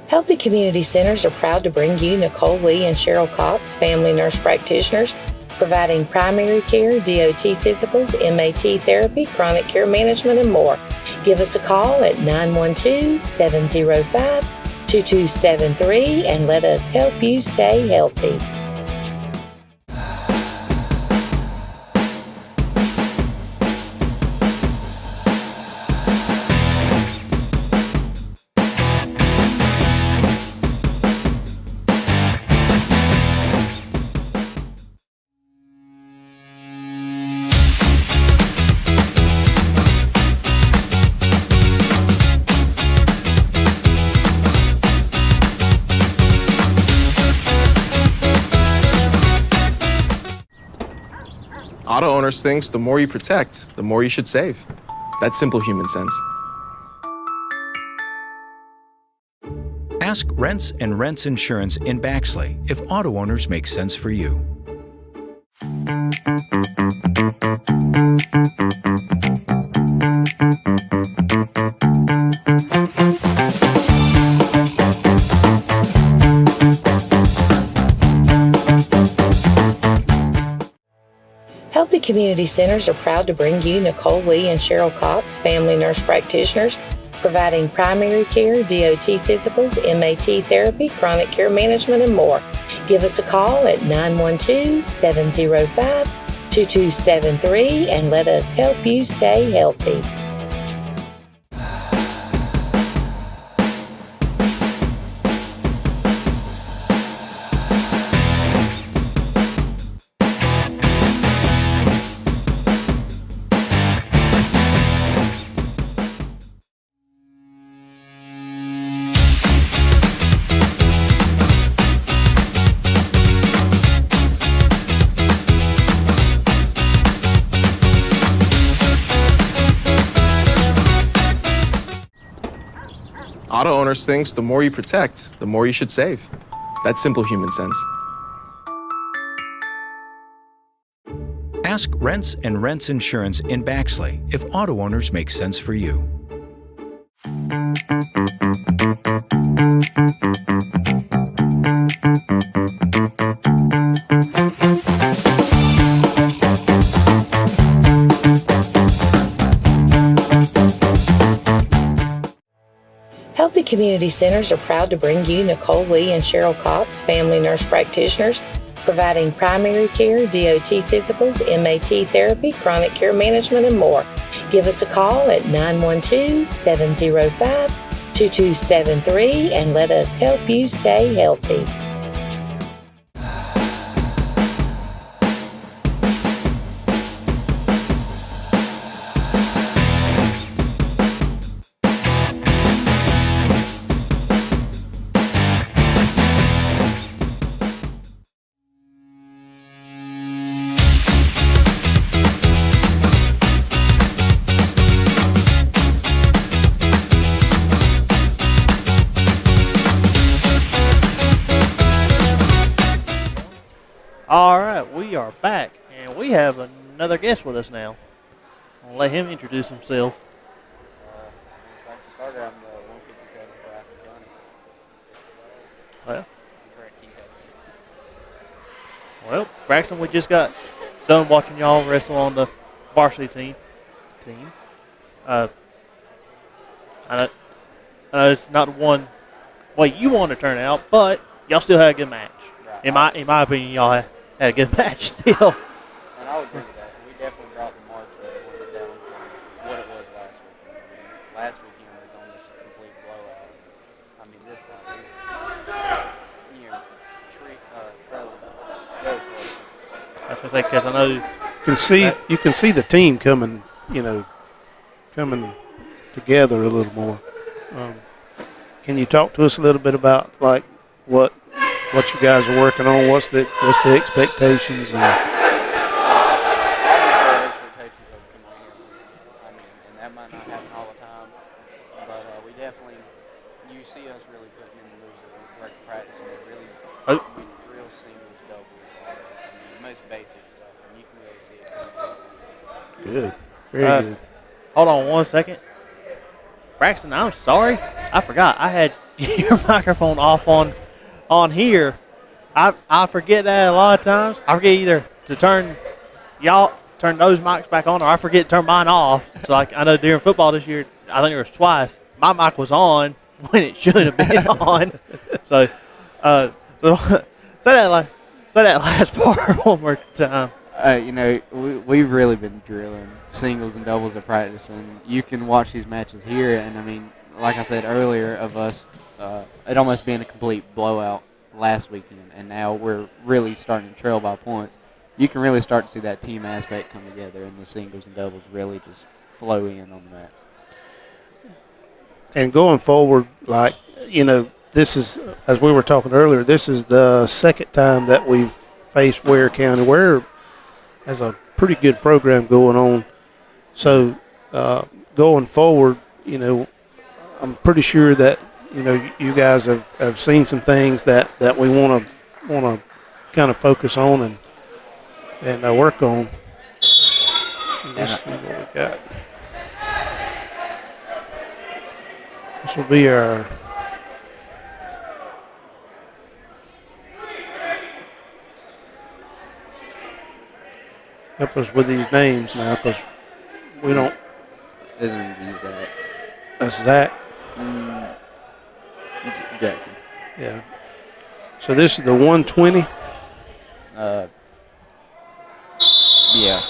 Healthy Community Centers are proud to bring you Nicole Lee and Cheryl Cox, family nurse practitioners, providing primary care, DOT physicals, MAT therapy, chronic care management, and more. Give us a call at 912-705-2273 and let us help you stay healthy. Auto owners thinks the more you protect, the more you should save. That's simple human sense. Ask Rents and Rents Insurance in Baxley if auto owners make sense for you. Healthy Community Centers are proud to bring you Nicole Lee and Cheryl Cox, family nurse practitioners, providing primary care, DOT physicals, MAT therapy, chronic care management, and more. Give us a call at 912-705-2273 and let us help you stay healthy. Auto owners thinks the more you protect, the more you should save. That's simple human sense. Ask Rents and Rents Insurance in Baxley if auto owners make sense for you. Healthy Community Centers are proud to bring you Nicole Lee and Cheryl Cox, family nurse practitioners, providing primary care, DOT physicals, MAT therapy, chronic care management, and more. Give us a call at 912-705-2273 and let us help you stay healthy. All right, we are back, and we have another guest with us now. I'll let him introduce himself. Braxton Carter, I'm the 157 for Braxton County. Well, Correct team captain. well, Braxton, we just got done watching y'all wrestle on the varsity team. I know it's not the one way you want to turn out, but y'all still had a good match. Right. In my opinion, y'all had a good match still. And I would agree with that. We definitely brought the mark down from what it was last weekend. I mean, last weekend was almost a complete blowout. I mean, this time, Cradle very close. That's what I think, because I know You can see the team coming together a little more. Can you talk to us a little bit about like what you guys are working on? What's the expectations? Obviously, our expectations are to come on here. I mean, and that might not happen all the time, but we definitely, you see us really putting in the moves that we work practice and really drill singles, doubles, all that. I mean, the most basic stuff, and you can really see it coming. Good, very good. hold on one second. Braxton, I'm sorry. I forgot. I had your microphone off on here. I forget that a lot of times. I forget either to turn those mics back on, or I forget to turn mine off. So I know during football this year, I think it was twice, my mic was on when it should have been on. So say that last part one more time. We've really been drilling singles and doubles at practice, and you can watch these matches here. And I mean, like I said earlier, of us, it almost being a complete blowout last weekend, and now we're really starting to trail by points. You can really start to see that team aspect come together, and the singles and doubles really just flow in on the match. And going forward, this is, as we were talking earlier, this is the second time that we've faced Ware County. Ware has a pretty good program going on. So going forward, I'm pretty sure that you guys have seen some things that we want to kind of focus on and work on. Let's see what we got. This will be our help us with these names now, because we don't. Isn't use that? That's Zach. Jackson. Yeah. So this is the 120. Yeah.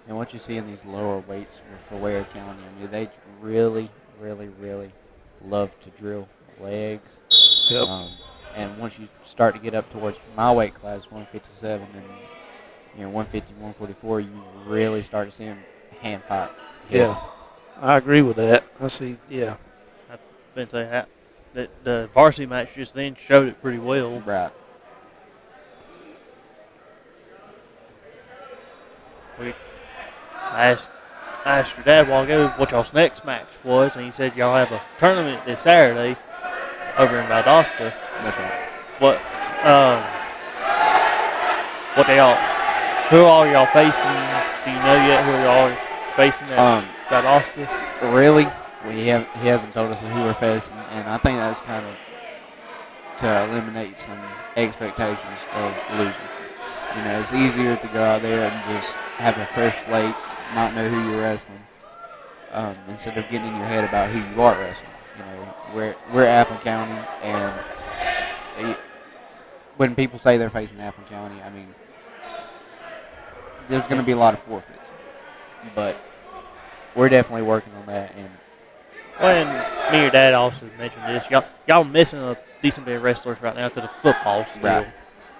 And what you see in these lower weights for Ware County, I mean, they really, really, really love to drill legs. Yep. And once you start to get up towards my weight class, 157, and 150, 144, you really start to see them hand fight. Yeah, I agree with that. I see. Yeah. I've been saying that the varsity match just then showed it pretty well. Right. I asked your dad a while ago what y'all's next match was, and he said y'all have a tournament this Saturday. over in Valdosta. That's right. Who are y'all facing? Do you know yet who y'all are facing at Valdosta? Really, he hasn't told us who we're facing, and I think that's kind of to eliminate some expectations of losing. You know, it's easier to go out there and just have a fresh slate, not know who you're wrestling, instead of getting in your head about who you are wrestling. You know, we're Appleton County, and when people say they're facing Appleton County, I mean, there's going to be a lot of forfeits, but we're definitely working on that. And me and your dad also mentioned this. Y'all are missing a decent bit of wrestlers right now because of football still. Right.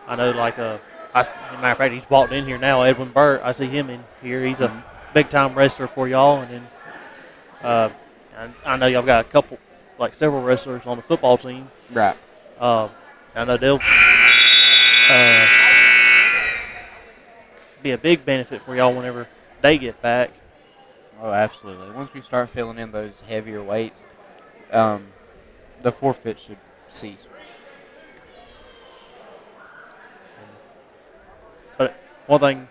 I know, like, as a matter of fact, he's walked in here now, Edwin Burt. I see him in here. He's a big-time wrestler for y'all. And then I know y'all got a couple, like several wrestlers on the football team. right. I know they'll be a big benefit for y'all whenever they get back. Oh, absolutely. Once we start filling in those heavier weights, the forfeit should cease. But one thing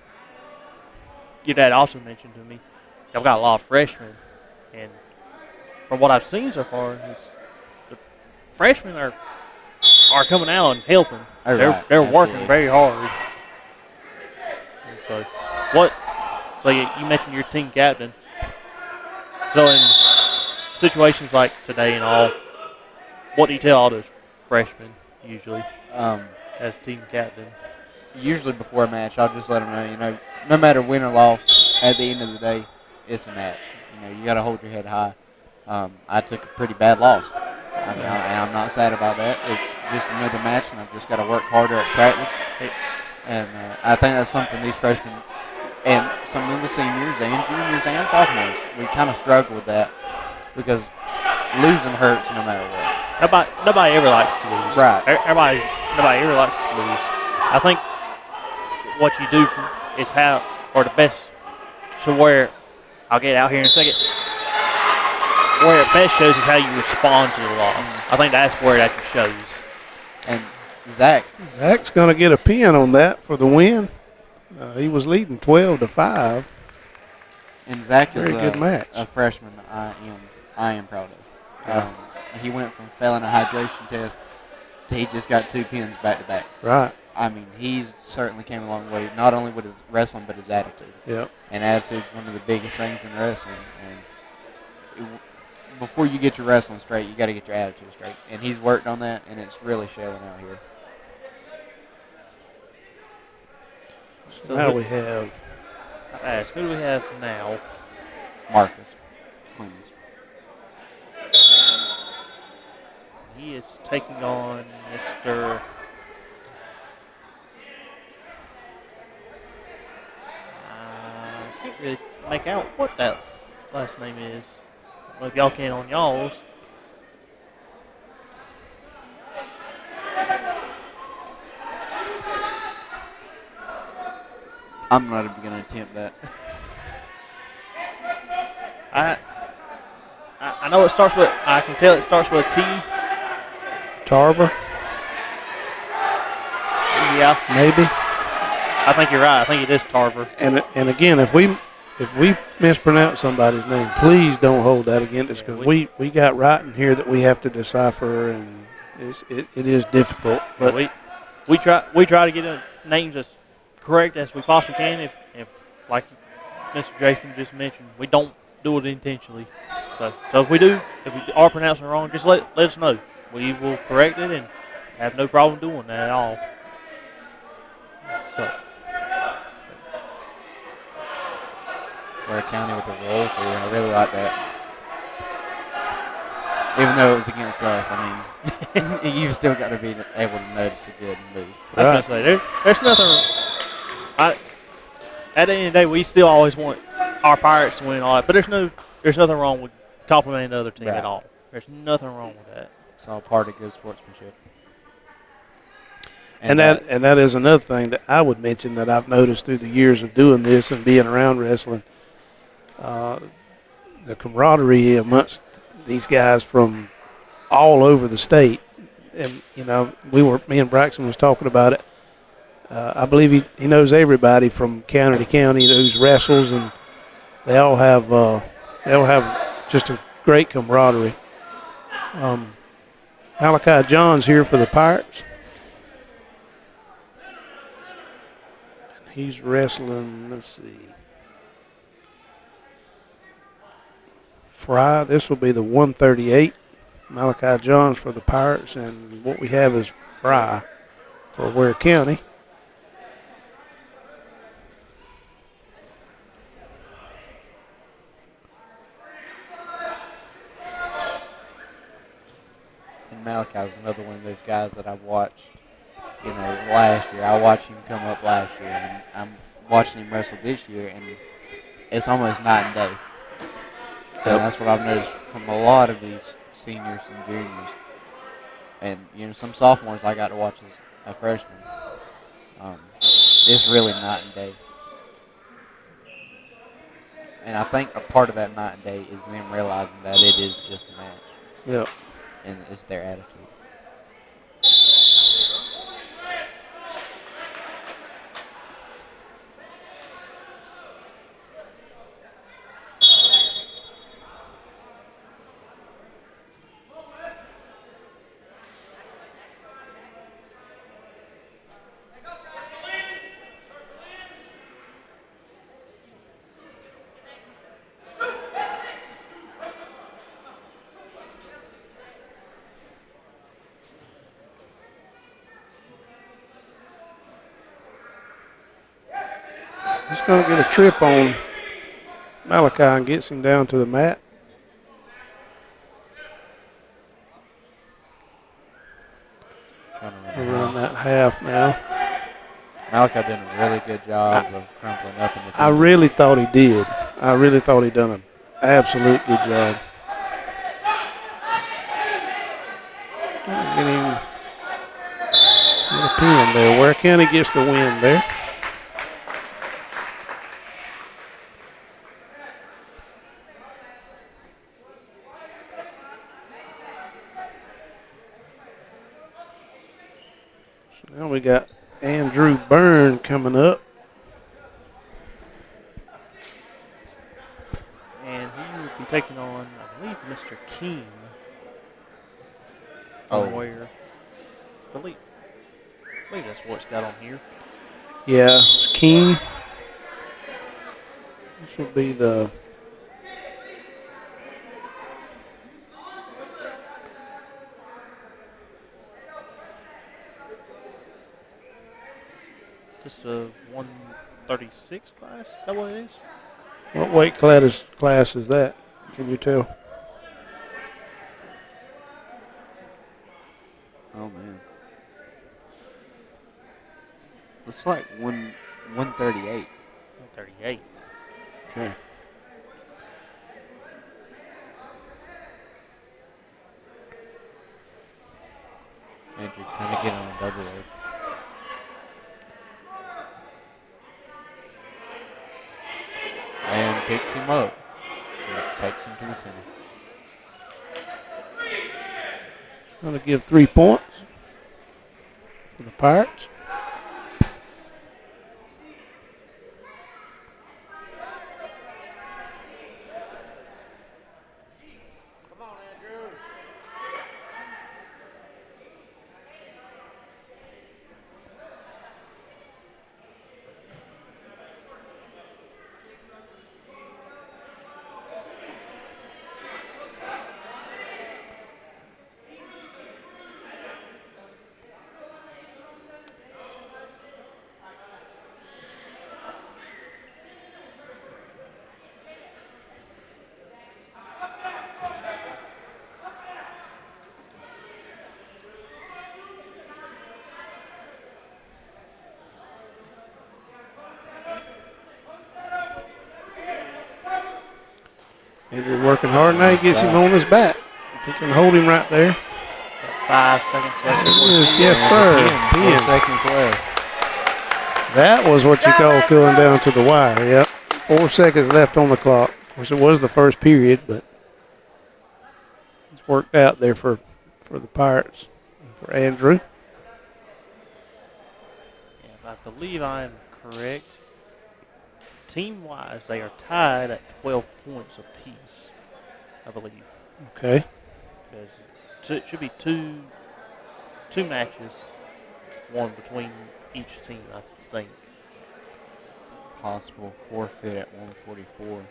your dad also mentioned to me, y'all got a lot of freshmen, and from what I've seen so far, the freshmen are coming out and helping. Oh, They're right. working Absolutely. very hard. And so you mentioned your team captain. So in situations like today and all, what do you tell all those freshmen usually as team captain? Usually before a match, I'll just let them know, you know, no matter win or loss, at the end of the day, it's a match. You know, you got to hold your head high. I took a pretty bad loss. I mean, I'm not sad about that. It's just another match, and I've just got to work harder at practice. And I think that's something these freshmen and some of the seniors and juniors and sophomores, we kind of struggle with that because losing hurts no matter what. Nobody ever likes to lose. Right. Nobody ever likes to lose. I think what you do is the best to where I'll get out here in a second. Where it best shows is how you respond to the loss. I think that's where that shows. And Zach's going to get a pin on that for the win. He was leading 12-5. And Zach is Very good match. A freshman I am proud of. He went from failing a hydration test to he just got 2 pins back to back. Right. I mean, he's certainly came a long way, not only with his wrestling, but his attitude. Yep. And attitude's one of the biggest things in wrestling. And before you get your wrestling straight, you got to get your attitude straight. And he's worked on that, and it's really showing out here. So now we have. Who do we have now? Marcus Clemens. He is taking on Mr. I can't really make out what that last name is. I don't know if y'all can on y'all's. I'm not even going to attempt that. I know it starts with. I can tell it starts with a T. Tarver. Yeah, Maybe. I think you're right. I think it is Tarver. And again, if we mispronounce somebody's name, please don't hold that against us because we got writing here that we have to decipher, and it is difficult. But we try to get the names as correct as we possibly can. If like Mr. Jason just mentioned, we don't do it intentionally. So if we are pronouncing it wrong, just let us know. We will correct it and have no problem doing that at all. So. Ware County with the roll through. I really like that. Even though it was against us, I mean, you've still got to be able to notice a good move. I was going to say, there's nothing. At the end of the day, we still always want our Pirates to win and all that, but there's nothing wrong with complimenting the other team at all. There's nothing wrong with that. It's all part of good sportsmanship. And that is another thing that I would mention that I've noticed through the years of doing this and being around wrestling. The camaraderie amongst these guys from all over the state and me and Braxton was talking about it. I believe he knows everybody from county to county who's wrestles, and they all have just a great camaraderie. Malachi John's here for the Pirates. He's wrestling, let's see, Fry. This will be the 138. Malachi John's for the Pirates, and what we have is Fry for Ware County. And Malachi's another one of those guys that I've watched, last year. I watched him come up last year, and I'm watching him wrestle this year, and it's almost night and day. And that's what I've noticed from a lot of these seniors and juniors. And, some sophomores I got to watch as a freshman. It's really night and day. And I think a part of that night and day is them realizing that it is just a match. Yep. And it's their attitude. He's going to get a trip on Malachi and gets him down to the mat. Around that half now. Malachi did a really good job of crumpling up in the I really thought he did. I really thought he done an absolute good job. Get a pin there. Ware County gets the win there. So now we got Andrew Byrne coming up. And he will be taking on, I believe, Mr. Keene. Where? I believe that's what's got on here. Yeah, it's Keene. This will be the Just a 136 class. Is that what it is? what weight class is that? Can you tell? Oh, man. Looks like 138. 138. Okay. Andrew kind of getting on a double load. And picks him up. And takes him to the center. Going to give 3 points for the Pirates. Andrew working hard now. He gets him on his back. If he can hold him right there. 5 seconds left. Yes, sir. 4 seconds left. That was what you call going down to the wire. Yep. 4 seconds left on the clock. Of course, it was the first period, but it's worked out there for the Pirates. for Andrew. If I believe I am correct, team-wise, they are tied at 12 points apiece, I believe. Okay. It should be two matches, one between each team, I think. Possible forfeit at 144.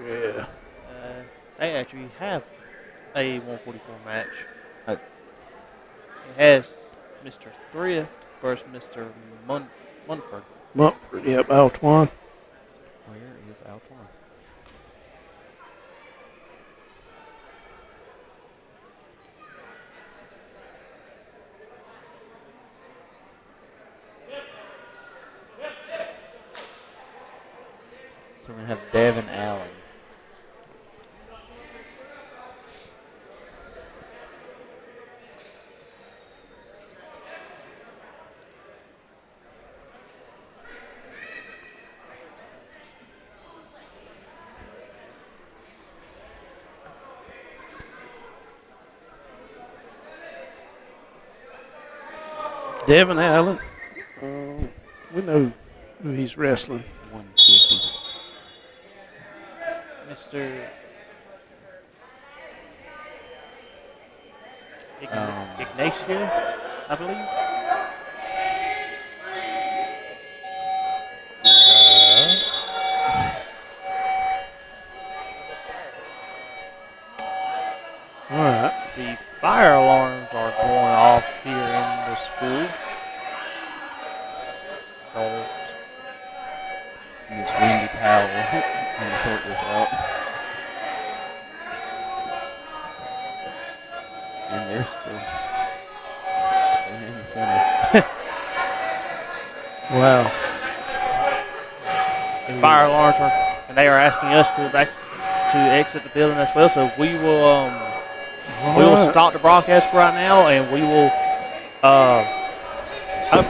Yeah. They actually have a 144 match. Uh, It has Mr. Thrift versus Mr. Munford. Mumford, yep, Altwan. Where is Alton? So we're going to have Devin Allen. Devin Allen. We know who he's wrestling. 150. Mr. Ignacio, I believe. All right. The fire alarms are going off here in the school. Miss Wendy Powell going to sort this out. And they're still in the center. Wow. The fire alarms are, and they are asking us to exit the building as well. So we will All right. stop the broadcast for right now, and we will hopefully